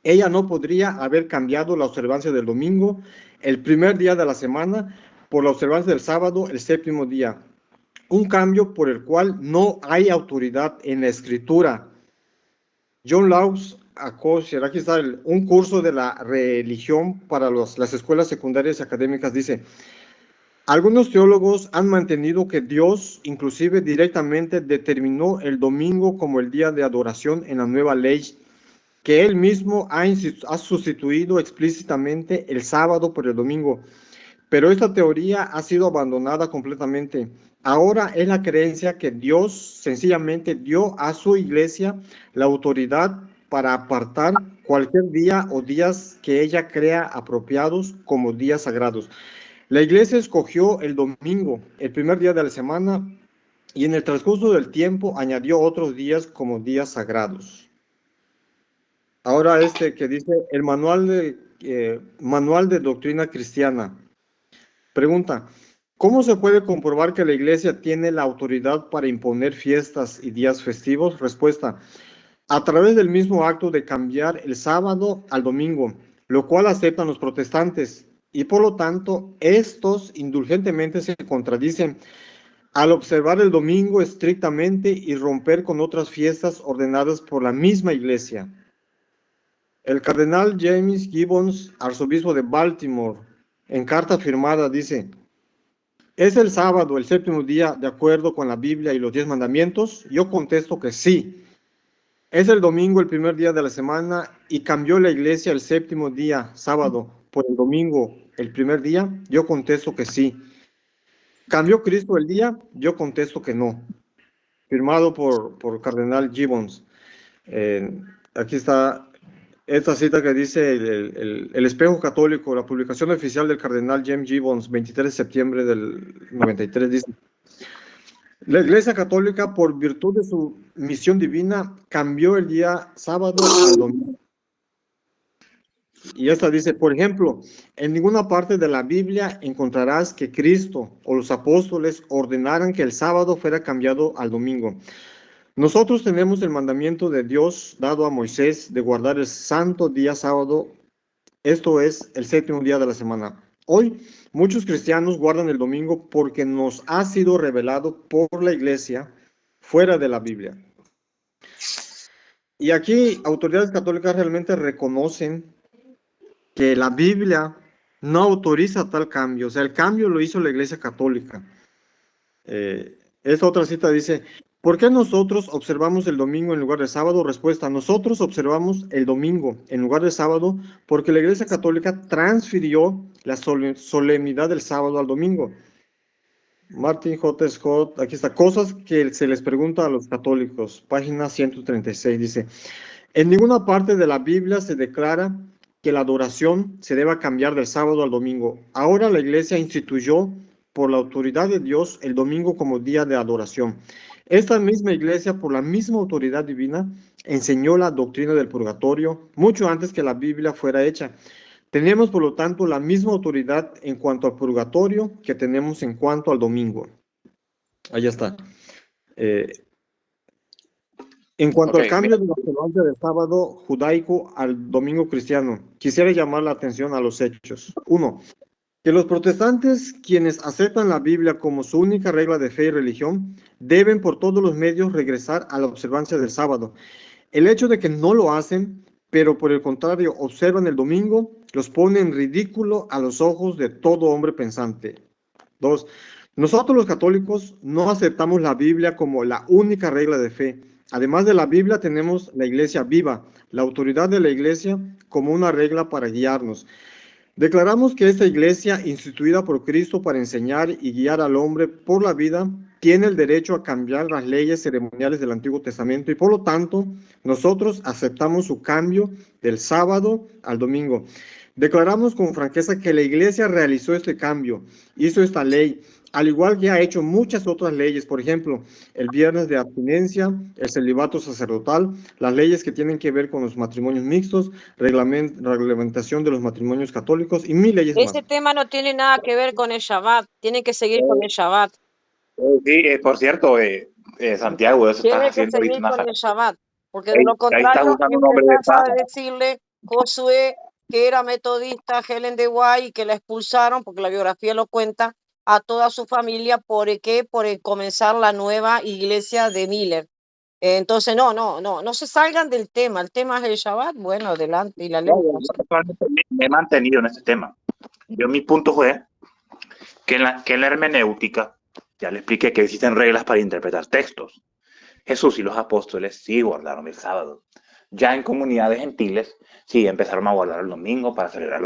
Ella no podría haber cambiado la observancia del domingo, el primer día de la semana, por la observancia del sábado, el séptimo día. Un cambio por el cual no hay autoridad en la escritura. John Laws Akosher, aquí está un curso de la religión para las escuelas secundarias y académicas, dice, algunos teólogos han mantenido que Dios inclusive directamente determinó el domingo como el día de adoración en la nueva ley, que él mismo ha sustituido explícitamente el sábado por el domingo. Pero esta teoría ha sido abandonada completamente. Ahora es la creencia que Dios sencillamente dio a su iglesia la autoridad para apartar cualquier día o días que ella crea apropiados como días sagrados. La iglesia escogió el domingo, el primer día de la semana, y en el transcurso del tiempo añadió otros días como días sagrados. Ahora que dice el manual de doctrina cristiana. Pregunta, ¿cómo se puede comprobar que la iglesia tiene la autoridad para imponer fiestas y días festivos? Respuesta, a través del mismo acto de cambiar el sábado al domingo, lo cual aceptan los protestantes, y por lo tanto, estos indulgentemente se contradicen al observar el domingo estrictamente y romper con otras fiestas ordenadas por la misma iglesia. El cardenal James Gibbons, arzobispo de Baltimore, en carta firmada dice, ¿es el sábado el séptimo día de acuerdo con la Biblia y los 10 mandamientos? Yo contesto que sí. ¿Es el domingo el primer día de la semana y cambió la iglesia el séptimo día, sábado, por el domingo el primer día? Yo contesto que sí. ¿Cambió Cristo el día? Yo contesto que no. Firmado por Cardenal Gibbons. Aquí está esta cita que dice el Espejo Católico, la publicación oficial del Cardenal James Gibbons, 23 de septiembre del 93, dice, la Iglesia Católica, por virtud de su misión divina, cambió el día sábado al domingo. Y esta dice, por ejemplo, en ninguna parte de la Biblia encontrarás que Cristo o los apóstoles ordenaran que el sábado fuera cambiado al domingo. Nosotros tenemos el mandamiento de Dios dado a Moisés de guardar el santo día sábado, esto es el séptimo día de la semana. Hoy muchos cristianos guardan el domingo porque nos ha sido revelado por la iglesia fuera de la Biblia. Y aquí autoridades católicas realmente reconocen que la Biblia no autoriza tal cambio, o sea, el cambio lo hizo la Iglesia Católica. Esta otra cita dice, ¿por qué nosotros observamos el domingo en lugar de sábado? Respuesta, nosotros observamos el domingo en lugar de sábado porque la Iglesia Católica transfirió la solemnidad del sábado al domingo. Martin J. Scott, aquí está, cosas que se les pregunta a los católicos, página 136, dice, en ninguna parte de la Biblia se declara que la adoración se deba cambiar del sábado al domingo. Ahora la iglesia instituyó por la autoridad de Dios el domingo como día de adoración. Esta misma iglesia, por la misma autoridad divina, enseñó la doctrina del purgatorio mucho antes que la Biblia fuera hecha. Tenemos, por lo tanto, la misma autoridad en cuanto al purgatorio que tenemos en cuanto al domingo. Ahí está. En cuanto al cambio de la observancia del sábado judaico al domingo cristiano, quisiera llamar la atención a los hechos. 1. Que los protestantes, quienes aceptan la Biblia como su única regla de fe y religión, deben por todos los medios regresar a la observancia del sábado. El hecho de que no lo hacen, pero por el contrario observan el domingo, los pone en ridículo a los ojos de todo hombre pensante. 2. Nosotros los católicos no aceptamos la Biblia como la única regla de fe. Además de la Biblia, tenemos la iglesia viva, la autoridad de la iglesia como una regla para guiarnos. Declaramos que esta iglesia, instituida por Cristo para enseñar y guiar al hombre por la vida, tiene el derecho a cambiar las leyes ceremoniales del Antiguo Testamento y por lo tanto nosotros aceptamos su cambio del sábado al domingo. Declaramos con franqueza que la iglesia realizó este cambio, hizo esta ley, al igual que ha hecho muchas otras leyes, por ejemplo, el viernes de abstinencia, el celibato sacerdotal, las leyes que tienen que ver con los matrimonios mixtos, reglamentación de los matrimonios católicos y mil leyes más. Ese tema no tiene nada que ver con el Shabbat, tiene que seguir con el Shabbat. Sí, por cierto, Santiago, eso Tiene estás que haciendo ahorita seguir una con el Shabbat, porque de ahí, lo ahí estás contrario usando un nombre de empezás a paja. decirle Josué que era metodista, Helen de Guay, y que la expulsaron, porque la biografía lo cuenta, a toda su familia, ¿por qué? Por comenzar la nueva iglesia de Miller. Entonces, no se salgan del tema. El tema es el Shabbat, bueno, adelante, y la ley. No, yo actualmente me he mantenido en este tema. Mi punto fue que en la hermenéutica, ya le expliqué que existen reglas para interpretar textos. Jesús y los apóstoles sí guardaron el sábado. Ya en comunidades gentiles, sí empezaron a guardar el domingo para celebrar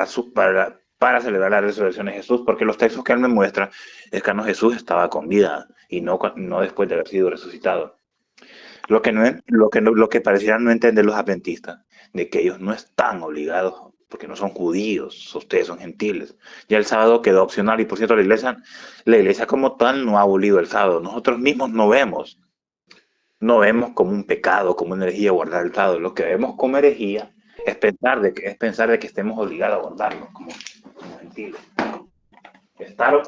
para celebrar la resurrección de Jesús, porque los textos que él me muestra es que Jesús estaba con vida y no después de haber sido resucitado. Lo que parecieran no entender los adventistas, de que ellos no están obligados, porque no son judíos, ustedes son gentiles. Ya el sábado quedó opcional y por cierto la iglesia como tal no ha abolido el sábado. Nosotros mismos no vemos como un pecado, como una herejía guardar el sábado. Lo que vemos como herejía es pensar de que estemos obligados a guardarlo como gentiles.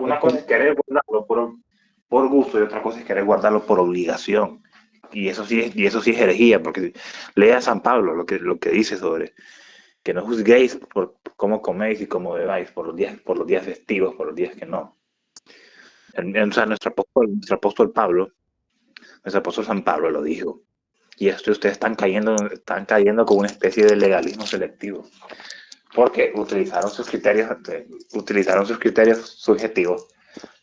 Una cosa es querer guardarlo por gusto y otra cosa es querer guardarlo por obligación. Y eso sí es herejía, porque lea a San Pablo lo que dice sobre que no juzguéis por cómo coméis y cómo bebáis, por los días festivos, por los días que no. O sea, nuestro apóstol San Pablo lo dijo. Y esto ustedes están cayendo con una especie de legalismo selectivo. Porque utilizaron sus criterios subjetivos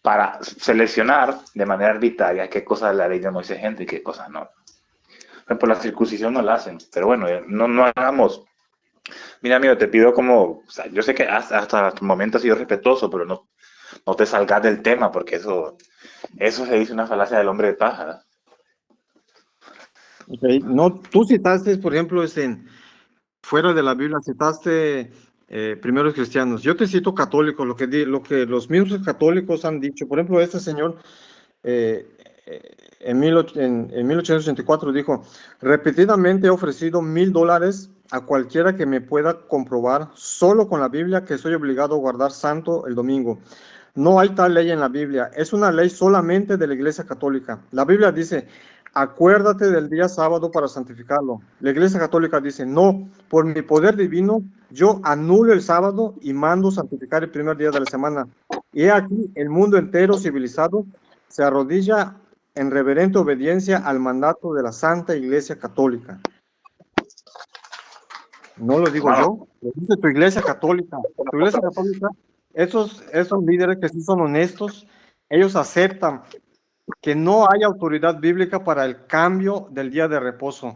para seleccionar de manera arbitraria qué cosas de la ley de Moisés entra y qué cosas no. Por la circuncisión no la hacen, pero bueno, no hagamos. Mira, amigo, te pido o sea, yo sé que hasta el momento has sido respetuoso, pero no te salgas del tema, porque eso se dice una falacia del hombre de paja. Okay. No, tú citaste, por ejemplo, fuera de la Biblia, citaste primeros cristianos. Yo te cito católicos, lo que los mismos católicos han dicho. Por ejemplo, este señor en 1884 dijo: repetidamente he ofrecido $1000 a cualquiera que me pueda comprobar solo con la Biblia que soy obligado a guardar santo el domingo. No hay tal ley en la Biblia, es una ley solamente de la Iglesia Católica. La Biblia dice: acuérdate del día sábado para santificarlo. La Iglesia Católica dice: no, por mi poder divino, yo anulo el sábado y mando santificar el primer día de la semana. Y aquí el mundo entero civilizado se arrodilla en reverente obediencia al mandato de la Santa Iglesia Católica. No lo digo yo, lo dice tu Iglesia Católica. Tu Iglesia Católica, esos líderes que sí son honestos, ellos aceptan que no hay autoridad bíblica para el cambio del día de reposo.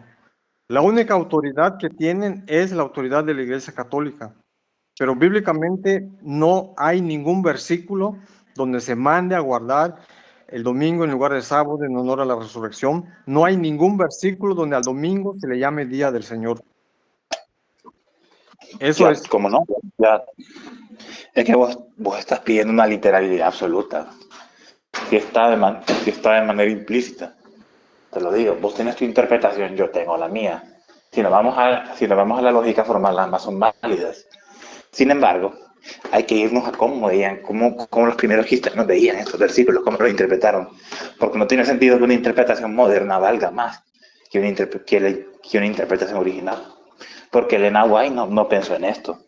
La única autoridad que tienen es la autoridad de la Iglesia Católica. Pero bíblicamente no hay ningún versículo donde se mande a guardar el domingo en lugar del sábado en honor a la resurrección. No hay ningún versículo donde al domingo se le llame Día del Señor. Eso Ya, es. ¿cómo no? Ya. Es que vos estás pidiendo una literalidad absoluta. Si está de manera implícita. Te lo digo, vos tenés tu interpretación, yo tengo la mía. Si nos vamos a la lógica formal, ambas son válidas. Sin embargo, hay que irnos a cómo los primeros cristianos veían estos versículos, cómo los interpretaron. Porque no tiene sentido que una interpretación moderna valga más que una interpretación original. Porque Elena White no pensó en esto.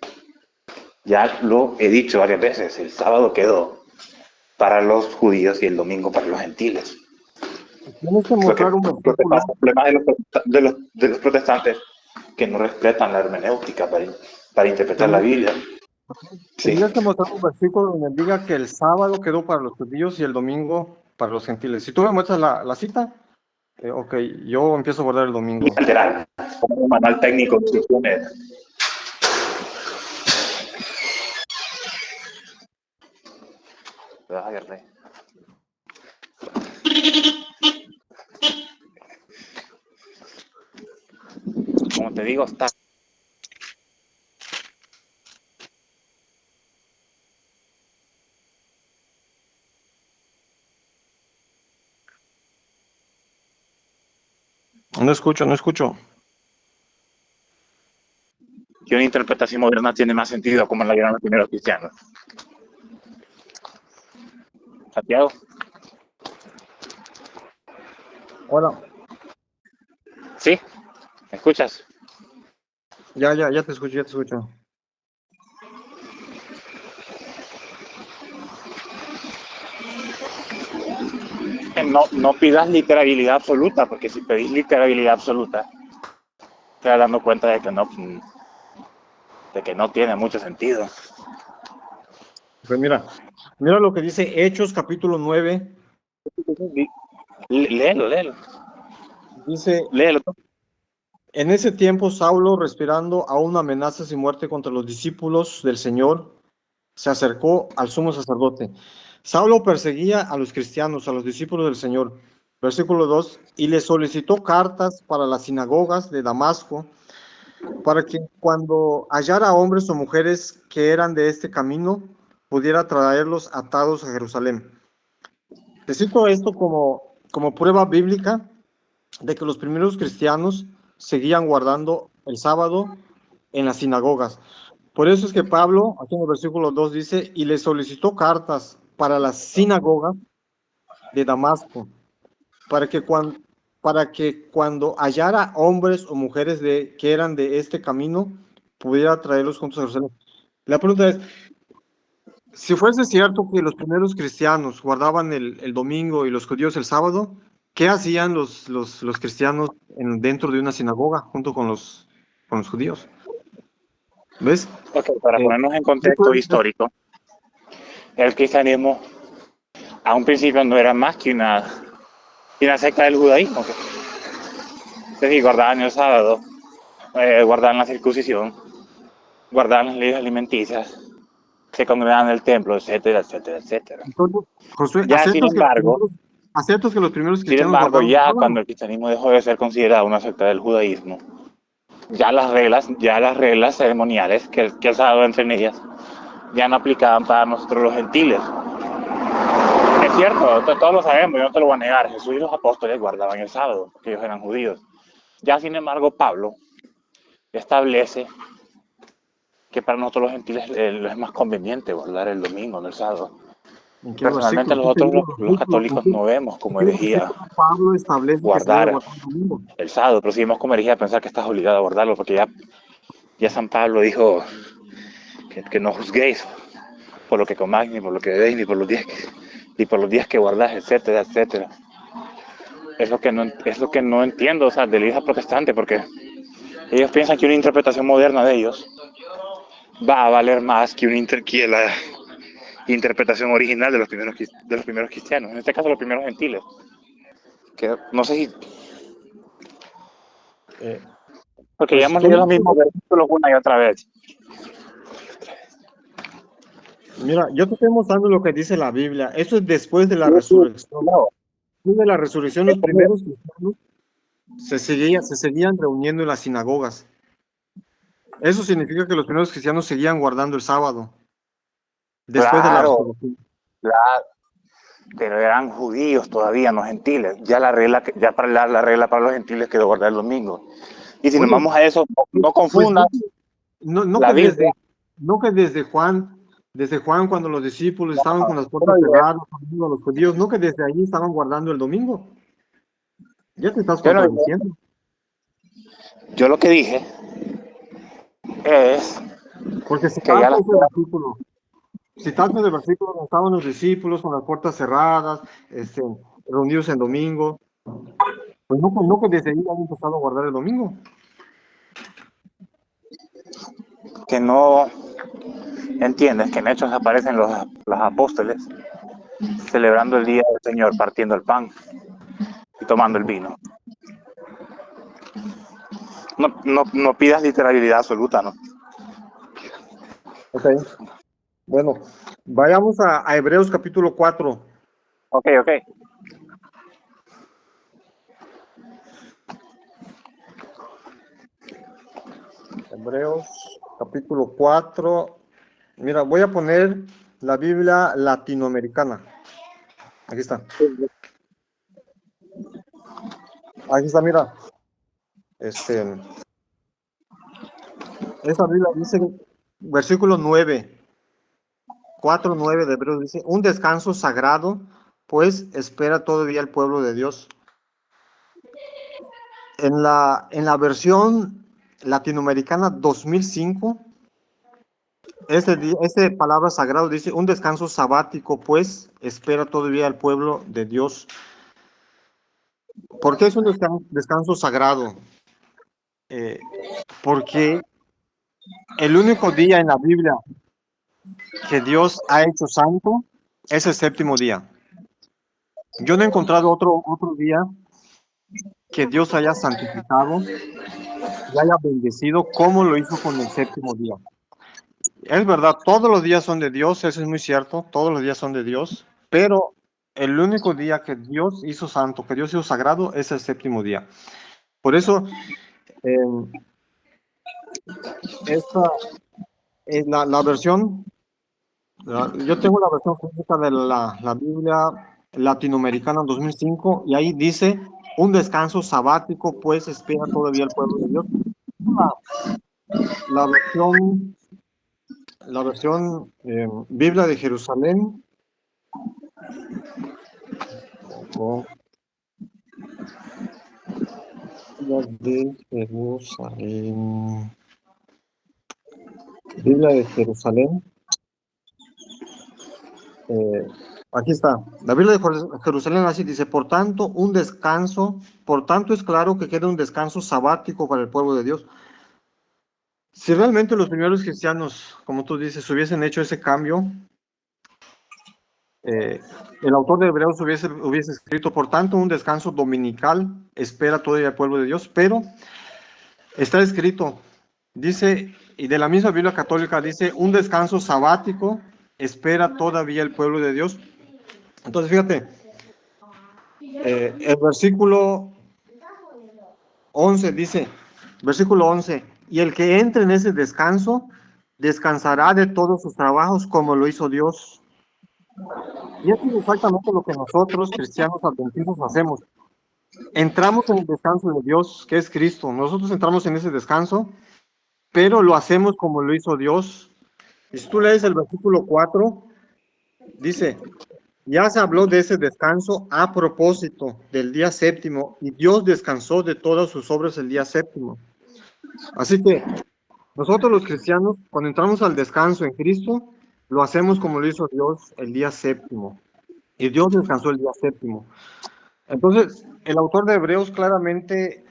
Ya lo he dicho varias veces, el sábado quedó para los judíos y el domingo para los gentiles. Tienes que mostrar un versículo. El problema de los protestantes que no respetan la hermenéutica para interpretar la Biblia. Sí. Tendrías que mostrar un versículo donde diga que el sábado quedó para los judíos y el domingo para los gentiles. Si tú me muestras la cita. Ok, yo empiezo a guardar el domingo. Literal, como un manual técnico de instrucciones. Ay, rey. Como te digo, está. No escucho, no escucho. Que una interpretación moderna tiene más sentido como la dieron los primeros cristianos. Santiago, Hola. ¿sí? ¿Me escuchas? Ya te escucho, ya te escucho. No pidas literabilidad absoluta, porque si pedís literabilidad absoluta, te vas dando cuenta de que no tiene mucho sentido. Pues mira lo que dice Hechos capítulo 9. Léelo. Dice, Léelo. en ese tiempo Saulo, respirando aún amenazas y muerte contra los discípulos del Señor, se acercó al sumo sacerdote. Saulo perseguía a los cristianos, a los discípulos del Señor. Versículo 2, y le solicitó cartas para las sinagogas de Damasco, para que cuando hallara hombres o mujeres que eran de este camino, pudiera traerlos atados a Jerusalén. Te cito esto como prueba bíblica de que los primeros cristianos seguían guardando el sábado en las sinagogas. Por eso es que Pablo, aquí en el versículo 2 dice, y le solicitó cartas para las sinagogas de Damasco, para que cuando hallara hombres o mujeres que eran de este camino, pudiera traerlos juntos a Jerusalén. La pregunta es, si fuese cierto que los primeros cristianos guardaban el domingo y los judíos el sábado, ¿qué hacían los cristianos dentro de una sinagoga junto con los judíos? ¿Ves? Okay, para ponernos en contexto histórico, el cristianismo a un principio no era más que una secta del judaísmo. Es decir, guardaban el sábado, guardaban la circuncisión, guardaban las leyes alimenticias, se congregaban en el templo, etcétera. Entonces, Josué, Ya, ¿aceptas que los primeros sin cristianos embargo, guardaban el ya sábado? cuando el cristianismo dejó de ser considerado una secta del judaísmo, ya las reglas ceremoniales que el sábado entre ellas ya no aplicaban para nosotros los gentiles. Es cierto, todos lo sabemos, yo no te lo voy a negar. Jesús y los apóstoles guardaban el sábado, porque ellos eran judíos. Ya, sin embargo, Pablo establece que para nosotros los gentiles es más conveniente guardar el domingo, no el sábado. ¿En qué Personalmente, versículo? ¿Qué te nosotros digo los versículo? católicos no vemos como ¿Qué herejía versículo Pablo establece que se debe guardar guardar el domingo? el sábado, pero si vemos como herejía pensar que estás obligado a guardarlo, porque ya San Pablo dijo que no juzguéis por lo que comáis, ni por lo que bebéis, ni por los días que guardáis, etcétera. Es lo que no entiendo, o sea, de la iglesia protestante, porque ellos piensan que una interpretación moderna de ellos va a valer más que la interpretación original de los primeros cristianos, en este caso los primeros gentiles. Que no sé si, porque ya Pues hemos leído los mismos versículos una y otra vez. mira, yo te estoy mostrando lo que dice la Biblia. Eso es después de la resurrección. No, Después de la resurrección, los primeros cristianos se seguían reuniendo en las sinagogas. Eso significa que los primeros cristianos seguían guardando el sábado. Después de la claro, resurrección. pero eran judíos todavía, no gentiles. Ya la regla para los gentiles quedó guardar el domingo. Y si nos Bueno, vamos a eso, no pues confundas no la Biblia. que desde Juan cuando los discípulos estaban con las puertas cerradas, a los judíos, no que desde ahí estaban guardando el domingo. Ya te estás contradiciendo. Yo lo que dije es Porque que ya citaste ese versículo donde estaban los discípulos con las puertas cerradas, reunidos en domingo. Pues no que desde ahí han empezado a guardar el domingo. que no entiendes que en Hechos aparecen los apóstoles celebrando el día del Señor, partiendo el pan y tomando el vino. no pidas literalidad absoluta, ¿no? Ok. Bueno, vayamos a Hebreos capítulo 4. Ok. Hebreos capítulo 4. Mira, voy a poner la Biblia latinoamericana. Aquí está. Aquí está, mira. Esta Biblia dice, versículo 9. 4:9 de Hebreos dice, un descanso sagrado, pues espera todavía el pueblo de Dios. En la versión latinoamericana 2005, este palabra sagrado dice, un descanso sabático, pues espera todavía el pueblo de Dios. ¿Por qué es un descanso sagrado? Porque el único día en la Biblia que Dios ha hecho santo es el séptimo día. Yo no he encontrado otro día que Dios haya santificado y haya bendecido como lo hizo con el séptimo día. Es verdad, todos los días son de Dios, eso es muy cierto, todos los días son de Dios, pero el único día que Dios hizo santo, que Dios hizo sagrado, es el séptimo día. Por eso, esta es la versión, yo tengo la versión completa de la Biblia latinoamericana 2005, y ahí dice, un descanso sabático, pues espera todavía el pueblo de Dios. La versión Biblia de Jerusalén, Biblia de Jerusalén, aquí está, la Biblia de Jerusalén así dice, por tanto es claro que queda un descanso sabático para el pueblo de Dios. Si realmente los primeros cristianos, como tú dices, hubiesen hecho ese cambio, el autor de Hebreos hubiese escrito, por tanto, un descanso dominical espera todavía el pueblo de Dios, pero está escrito, dice, y de la misma Biblia católica dice, un descanso sabático espera todavía el pueblo de Dios. Entonces, fíjate, el versículo 11 dice, versículo 11, y el que entre en ese descanso, descansará de todos sus trabajos como lo hizo Dios. Y esto es exactamente lo que nosotros, cristianos adventistas, hacemos. Entramos en el descanso de Dios, que es Cristo. Nosotros entramos en ese descanso, pero lo hacemos como lo hizo Dios. Y si tú lees el versículo 4, dice, ya se habló de ese descanso a propósito del día séptimo, y Dios descansó de todas sus obras el día séptimo. Así que nosotros los cristianos, cuando entramos al descanso en Cristo, lo hacemos como lo hizo Dios el día séptimo. Y Dios descansó el día séptimo. Entonces, el autor de Hebreos claramente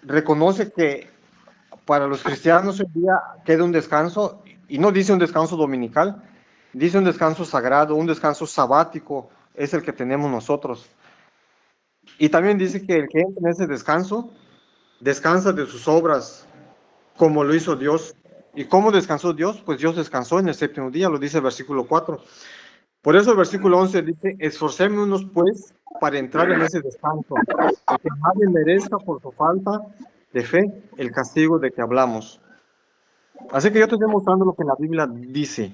reconoce que para los cristianos hoy día queda un descanso, y no dice un descanso dominical, dice un descanso sagrado, un descanso sabático, es el que tenemos nosotros. Y también dice que el que entra en ese descanso, descansa de sus obras, como lo hizo Dios. ¿Y cómo descansó Dios? Pues Dios descansó en el séptimo día, lo dice el versículo 4. Por eso el versículo 11 dice, esforcémonos pues para entrar en ese descanso, y que nadie merezca por su falta de fe el castigo de que hablamos. Así que yo te estoy mostrando lo que la Biblia dice.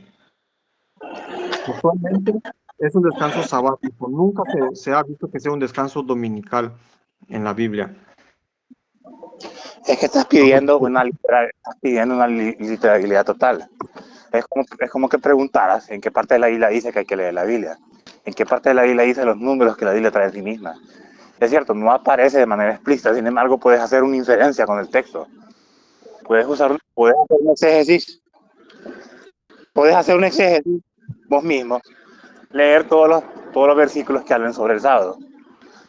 Usualmente es un descanso sabático, nunca se ha visto que sea un descanso dominical en la Biblia. Es que estás pidiendo una literalidad total. Es como que preguntaras en qué parte de la Biblia dice que hay que leer la Biblia, en qué parte de la Biblia dice los números que la Biblia trae en sí misma. Es cierto, no aparece de manera explícita, sin embargo puedes hacer una inferencia con el texto. Puedes hacer un exégesis. Puedes hacer un exégesis vos mismo, leer todos los versículos que hablan sobre el sábado,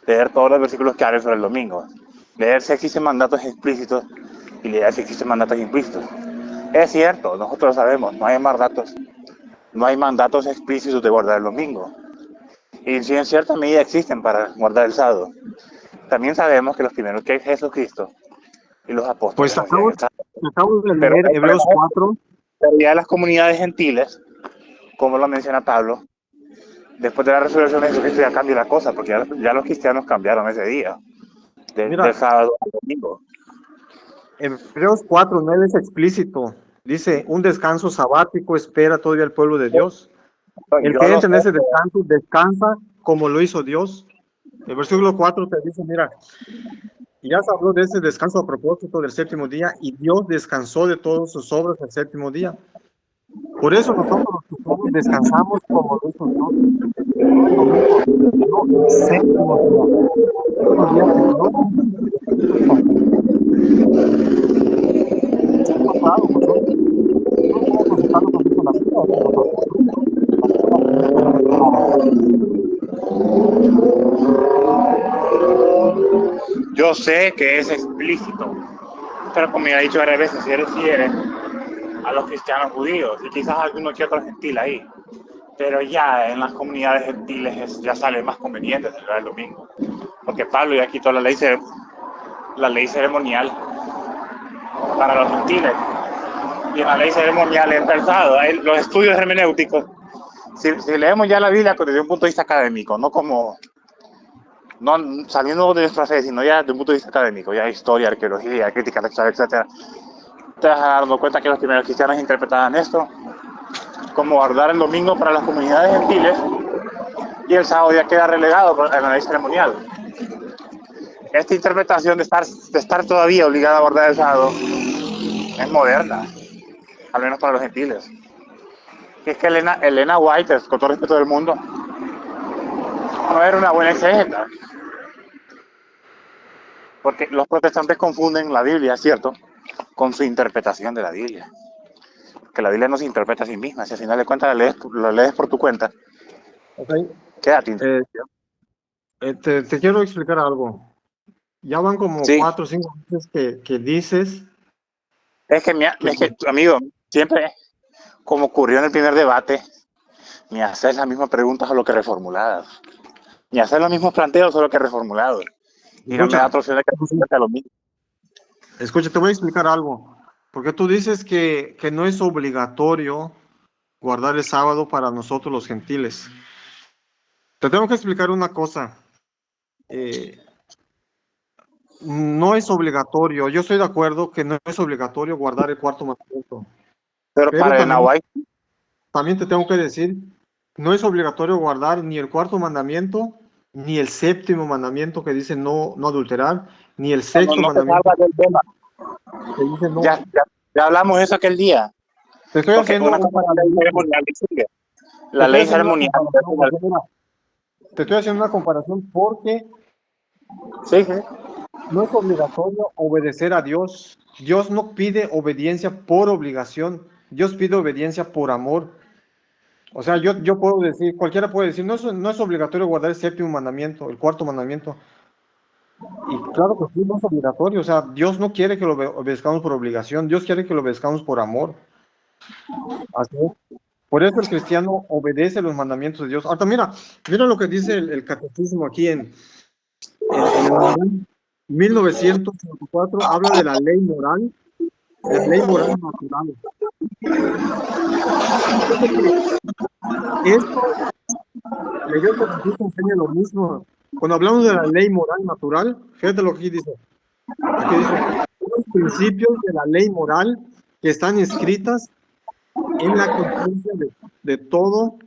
leer todos los versículos que hablan sobre el domingo, leer si existen mandatos explícitos y leer si existen mandatos implícitos. Es cierto, nosotros sabemos, no hay mandatos explícitos de guardar el domingo. Y si en cierta medida existen para guardar el sábado. También sabemos que los primeros que Jesucristo y los Pues apóstoles hacían el sábado. acabo de Pero leer Hebreos 4. ya las comunidades gentiles, como lo menciona Pablo, después de la resurrección de Jesucristo ya cambia la cosa, porque ya los cristianos cambiaron ese día, Mira, del sábado al domingo. Hebreos 4:9 es explícito. Dice, un descanso sabático espera todavía el pueblo de Dios. El Yo que lo entra en sé, ese descanso, descansa como lo hizo Dios. El versículo 4 te dice, mira, ya se habló de ese descanso a propósito del séptimo día, y Dios descansó de todas sus obras el séptimo día. Por eso nosotros los cristianos descansamos como lo hizo Dios. No el domingo, no el séptimo día. El séptimo día que Dios descansó. Es claro, nosotros no podemos aceptar lo que dice la Biblia, que los apóstoles, la Biblia es clara. yo sé que es explícito, pero como ya he dicho varias veces, se refiere a los cristianos judíos y quizás alguno que otro gentil ahí. Pero ya en las comunidades gentiles ya sale más conveniente celebrar el domingo, porque Pablo ya quitó la ley ceremonial para los gentiles, y en la ley ceremonial es pensado, los estudios hermenéuticos, si leemos ya la Biblia desde un punto de vista académico, no saliendo de nuestra fe, sino ya desde un punto de vista académico, ya historia, arqueología, crítica textual, etc., te vas dando cuenta que los primeros cristianos interpretaban esto como guardar el domingo para las comunidades gentiles, y el sábado ya queda relegado en la ley ceremonial. Esta interpretación de estar todavía obligada a guardar el sábado es moderna, al menos para los gentiles. Y es que Elena White, con todo respeto del mundo, no era una buena exégeta, porque los protestantes confunden la Biblia, ¿cierto?, con su interpretación de la Biblia. Que la Biblia no se interpreta a sí misma, si al final de cuentas la lees por tu cuenta, Okay. queda tu Te quiero explicar algo. Ya van como Sí. 4 o 5 veces que dices. Es que, amigo, siempre, como ocurrió en el primer debate, ni hacer las mismas preguntas solo que reformuladas, ni hacer los mismos planteos solo que reformulados. Y no me da otra opción de que sea lo mismo. Escucha, te voy a explicar algo. Porque tú dices que no es obligatorio guardar el sábado para nosotros los gentiles. Te tengo que explicar una cosa. No es obligatorio. Yo estoy de acuerdo que no es obligatorio guardar el cuarto mandamiento. Pero para el Nahuay, también te tengo que decir, no es obligatorio guardar ni el cuarto mandamiento, ni el séptimo mandamiento que dice no adulterar, ni el sexto mandamiento del tema. que dice no. Ya hablamos de eso aquel día. Te estoy haciendo una cosa la ley ceremonial sigue. La ley ceremonial. Te estoy haciendo una comparación porque Sí. no es obligatorio obedecer a Dios. Dios no pide obediencia por obligación. Dios pide obediencia por amor. O sea, yo puedo decir, cualquiera puede decir, no es obligatorio guardar el séptimo mandamiento, el cuarto mandamiento. Y claro que sí, no es obligatorio. O sea, Dios no quiere que lo obedezcamos por obligación. Dios quiere que lo obedezcamos por amor. Así es. Por eso el cristiano obedece los mandamientos de Dios. Ahora, mira lo que dice el catecismo aquí en el 1954, habla de la ley moral natural. Esto, la Iglesia Adventista enseña lo mismo. Cuando hablamos de la ley moral natural, fíjate lo que aquí dice. Aquí dice, los principios de la ley moral que están escritas en la conciencia de todo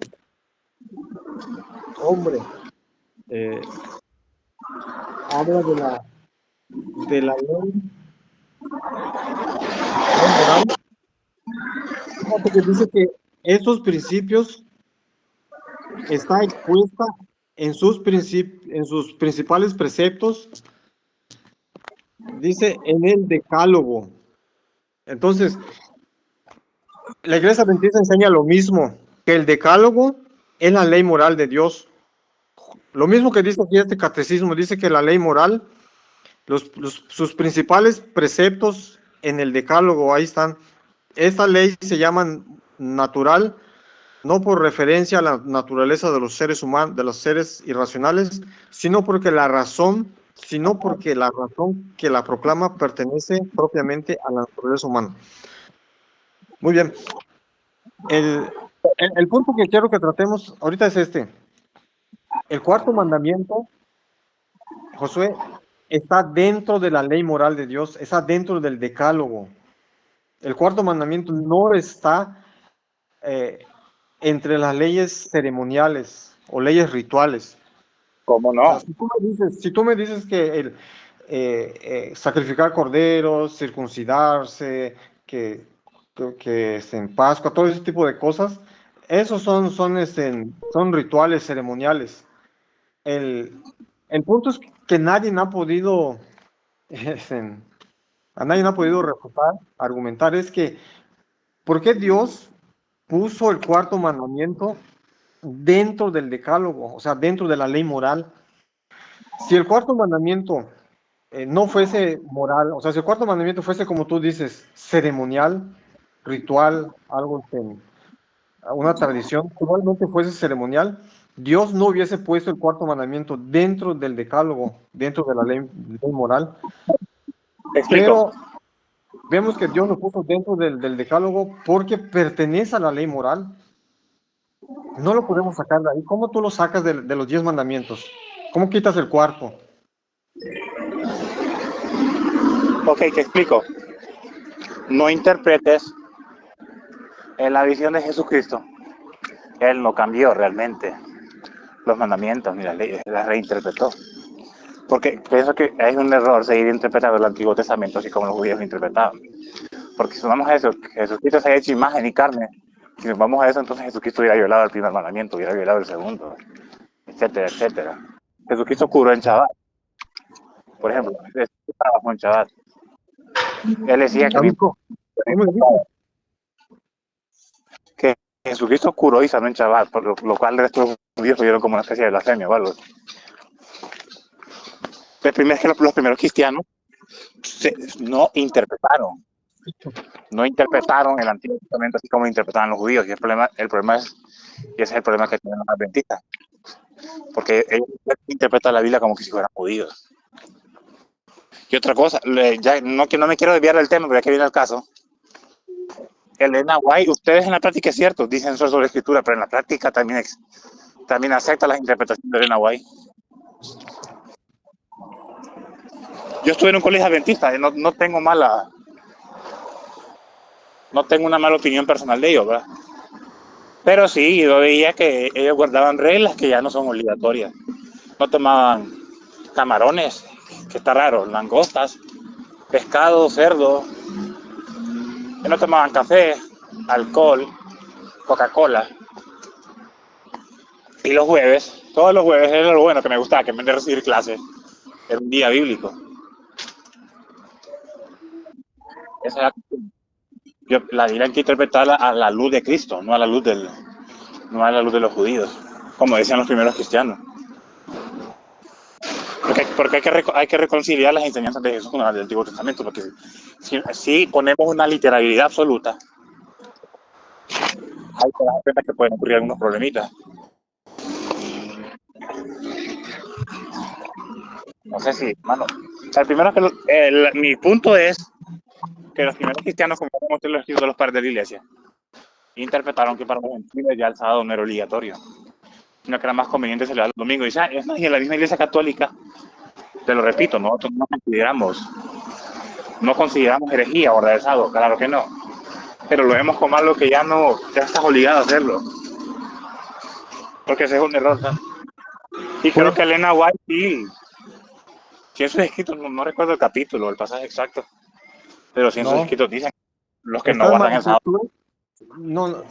hombre. Habla de la ley moral. Fíjate que dice que esos principios está expuesta en sus principales preceptos, dice en el Decálogo. Entonces, la Iglesia Adventista enseña lo mismo, que el Decálogo es la ley moral de Dios. Lo mismo que dice aquí este catecismo, dice que la ley moral, sus principales preceptos en el Decálogo, ahí están. Esta ley se llama natural, no por referencia a la naturaleza de los seres humanos, de los seres irracionales, sino porque la razón sino porque la razón que la proclama pertenece propiamente a la naturaleza humana. Muy bien. El punto que quiero que tratemos ahorita es este. El cuarto mandamiento, Josué, está dentro de la ley moral de Dios, está dentro del decálogo. El cuarto mandamiento no está entre las leyes ceremoniales o leyes rituales. ¿Cómo O sea, no? si tú me dices que sacrificar corderos, circuncidarse, que en Pascua, todo ese tipo de cosas, esos son rituales ceremoniales. El punto es que nadie ha podido, este, a nadie ha podido refutar, argumentar, es que ¿por qué Dios puso el cuarto mandamiento dentro del decálogo, o sea, dentro de la ley moral? Si el cuarto mandamiento no fuese moral, o sea, si el cuarto mandamiento fuese, como tú dices, ceremonial, ritual, algo una tradición, igualmente fuese ceremonial, Dios no hubiese puesto el cuarto mandamiento dentro del decálogo, dentro de la ley moral, Te explico. pero vemos que Dios lo puso dentro del decálogo porque pertenece a la ley moral. No lo podemos sacar de ahí. ¿Cómo tú lo sacas de los 10 mandamientos? ¿Cómo quitas el cuarto? Ok, te explico. No interpretes en la visión de Jesucristo. Él no cambió realmente los mandamientos ni las leyes, las reinterpretó. Porque pienso que es un error seguir interpretando el Antiguo Testamento así como los judíos lo interpretaban. Porque si vamos a eso, que Jesucristo se ha hecho imagen y carne, si nos vamos a eso, entonces Jesucristo hubiera violado el primer mandamiento, hubiera violado el segundo, etcétera, etcétera. Jesucristo curó en Shabbat. Por ejemplo, Jesucristo trabajó en Shabbat. Él decía que, ¿Cómo le dices? que Jesucristo curó y sanó en Shabbat, por lo cual el resto de los judíos lo vieron como una especie de blasfemia o algo. Los primeros cristianos no interpretaron el Antiguo Testamento así como lo interpretaban los judíos. Y el problema es, y ese es el problema que tienen los adventistas, porque ellos interpretan la Biblia como que si fueran judíos. Y otra cosa, ya no me quiero desviar del tema, pero ya que viene el caso, Elena White, ustedes en la práctica es cierto, dicen sobre la escritura, pero en la práctica también acepta las interpretaciones de Elena White. Yo estuve en un colegio adventista y no tengo una mala opinión personal de ellos, ¿verdad? Pero sí, yo veía que ellos guardaban reglas que ya no son obligatorias. No tomaban camarones, que está raro, langostas, pescado, cerdo. No tomaban café, alcohol, Coca-Cola. Y los jueves, todos los jueves era lo bueno que me gustaba, que en vez de recibir clases, era un día bíblico. Esa era la Biblia hay que interpretarla a la luz de Cristo, no a la luz de los judíos, como decían los primeros cristianos. Porque hay que reconciliar las enseñanzas de Jesús con las del Antiguo Testamento, porque si ponemos una literalidad absoluta, hay que dar cuenta que pueden ocurrir algunos problemitas. No sé si, mano. El primero mi punto es que los primeros cristianos, como los escritos de los padres de la iglesia, interpretaron que para los gentiles ya el sábado no era obligatorio, sino que era más conveniente celebrar el domingo. Y es más, y en la misma iglesia católica, te lo repito, nosotros no consideramos herejía guardar el sábado, claro que no, pero lo vemos como algo que ya estás obligado a hacerlo, porque ese es un error, ¿no? Y creo que Elena White sí en sus escritos, no recuerdo el capítulo, el pasaje exacto, pero sí en sus escritos dicen los que no guardan el sábado. No,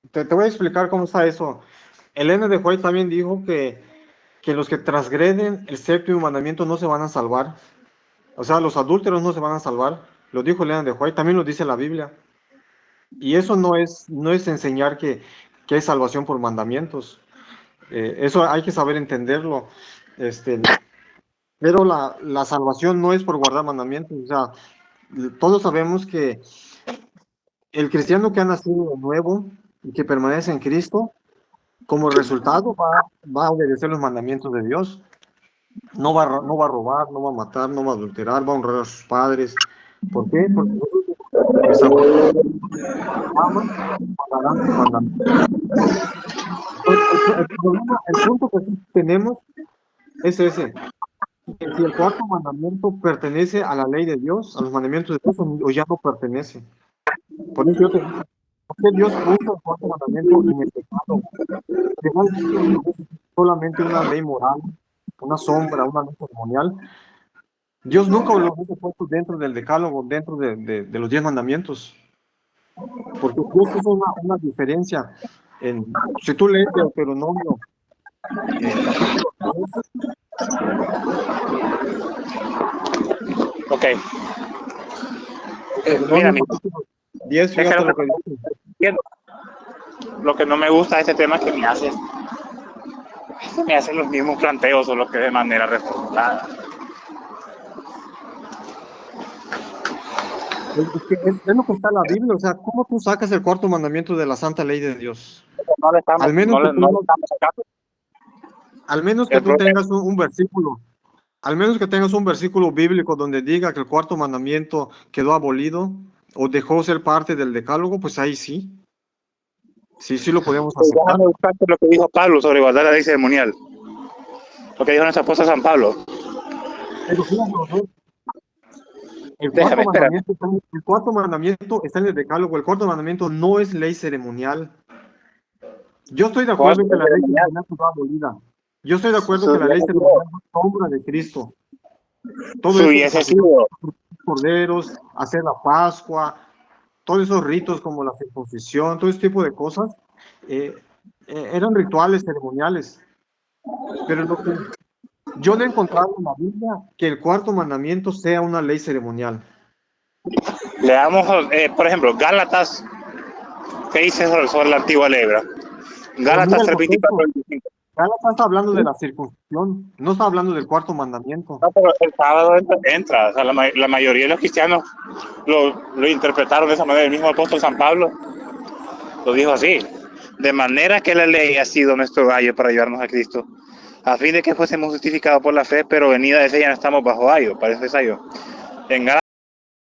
te voy a explicar cómo está eso. Elena de White también dijo que los que transgreden el séptimo mandamiento no se van a salvar. O sea, los adúlteros no se van a salvar. Lo dijo Elena de White, también lo dice la Biblia. Y eso no es enseñar que hay salvación por mandamientos. Eso hay que saber entenderlo. Pero la salvación no es por guardar mandamientos. O sea, todos sabemos que el cristiano que ha nacido de nuevo y que permanece en Cristo, como resultado va a obedecer los mandamientos de Dios. No va, no va a robar, no va a matar, no va a adulterar, va a honrar a sus padres. ¿Por qué? Porque mis abuelos aman, guardarán mis mandamientos. Entonces, el problema, el punto que sí tenemos es ese. Que si el cuarto mandamiento pertenece a la ley de Dios, a los mandamientos de Dios, o ya no pertenece. Por eso yo te digo, ¿por qué Dios puso el cuarto mandamiento en el pecado? Realmente no es solamente una ley moral, una sombra, una ley ceremonial. Dios nunca lo hubiese puesto dentro del decálogo, dentro de los 10 mandamientos, porque Dios hizo una diferencia. Si tú lees Deuteronomio, capítulo 10, Ok. Mira, Deuteronomio capítulo 10, es que fíjate lo que dice. lo que no me gusta de este tema es que me hacen los mismos planteos, solo que de manera reformulada. Es lo que está en la Biblia, o sea, ¿cómo tú sacas el cuarto mandamiento de la santa ley de Dios? No le estamos, Al menos no que le, no le tú, estamos sacando. al menos que El tú problema tengas un versículo, al menos que tengas un versículo bíblico donde diga que el cuarto mandamiento quedó abolido o dejó ser parte del decálogo, pues ahí sí, sí lo podemos aceptar. déjame buscarte lo que dijo Pablo sobre guardar la ley ceremonial. Lo que dijo nuestra esposa San Pablo. Pero fíjate, José, Déjame, espérame. el cuarto mandamiento está en el decálogo, el cuarto mandamiento no es ley ceremonial. Yo estoy de ¿Cuál acuerdo en que es la la ley ceremonial? ceremonial quedó abolida. Yo estoy de acuerdo Su que la ley ceremonial es sombra de Cristo. Todo su eso de hubiese sacrificar sido. corderos, hacer la Pascua, todos esos ritos como la circuncisión, todo ese tipo de cosas, eh, eran rituales ceremoniales. Pero lo que yo no he encontrado en la Biblia que el cuarto mandamiento sea una ley ceremonial. Leamos, por ejemplo, Gálatas, ¿qué dice sobre la antigua ley? Pero mira Gálatas el 3:24 contexto. al 25. Gálatas está hablando de la circuncisión, no está hablando del cuarto mandamiento. No, pero el sábado entra. O sea, la mayoría de los cristianos lo interpretaron de esa manera. El mismo apóstol San Pablo lo dijo así. De manera que la ley ha sido nuestro gallo para llevarnos a Cristo, a fin de que fuésemos justificados por la fe, pero venida de ella no estamos bajo ayo. Parece ayo. En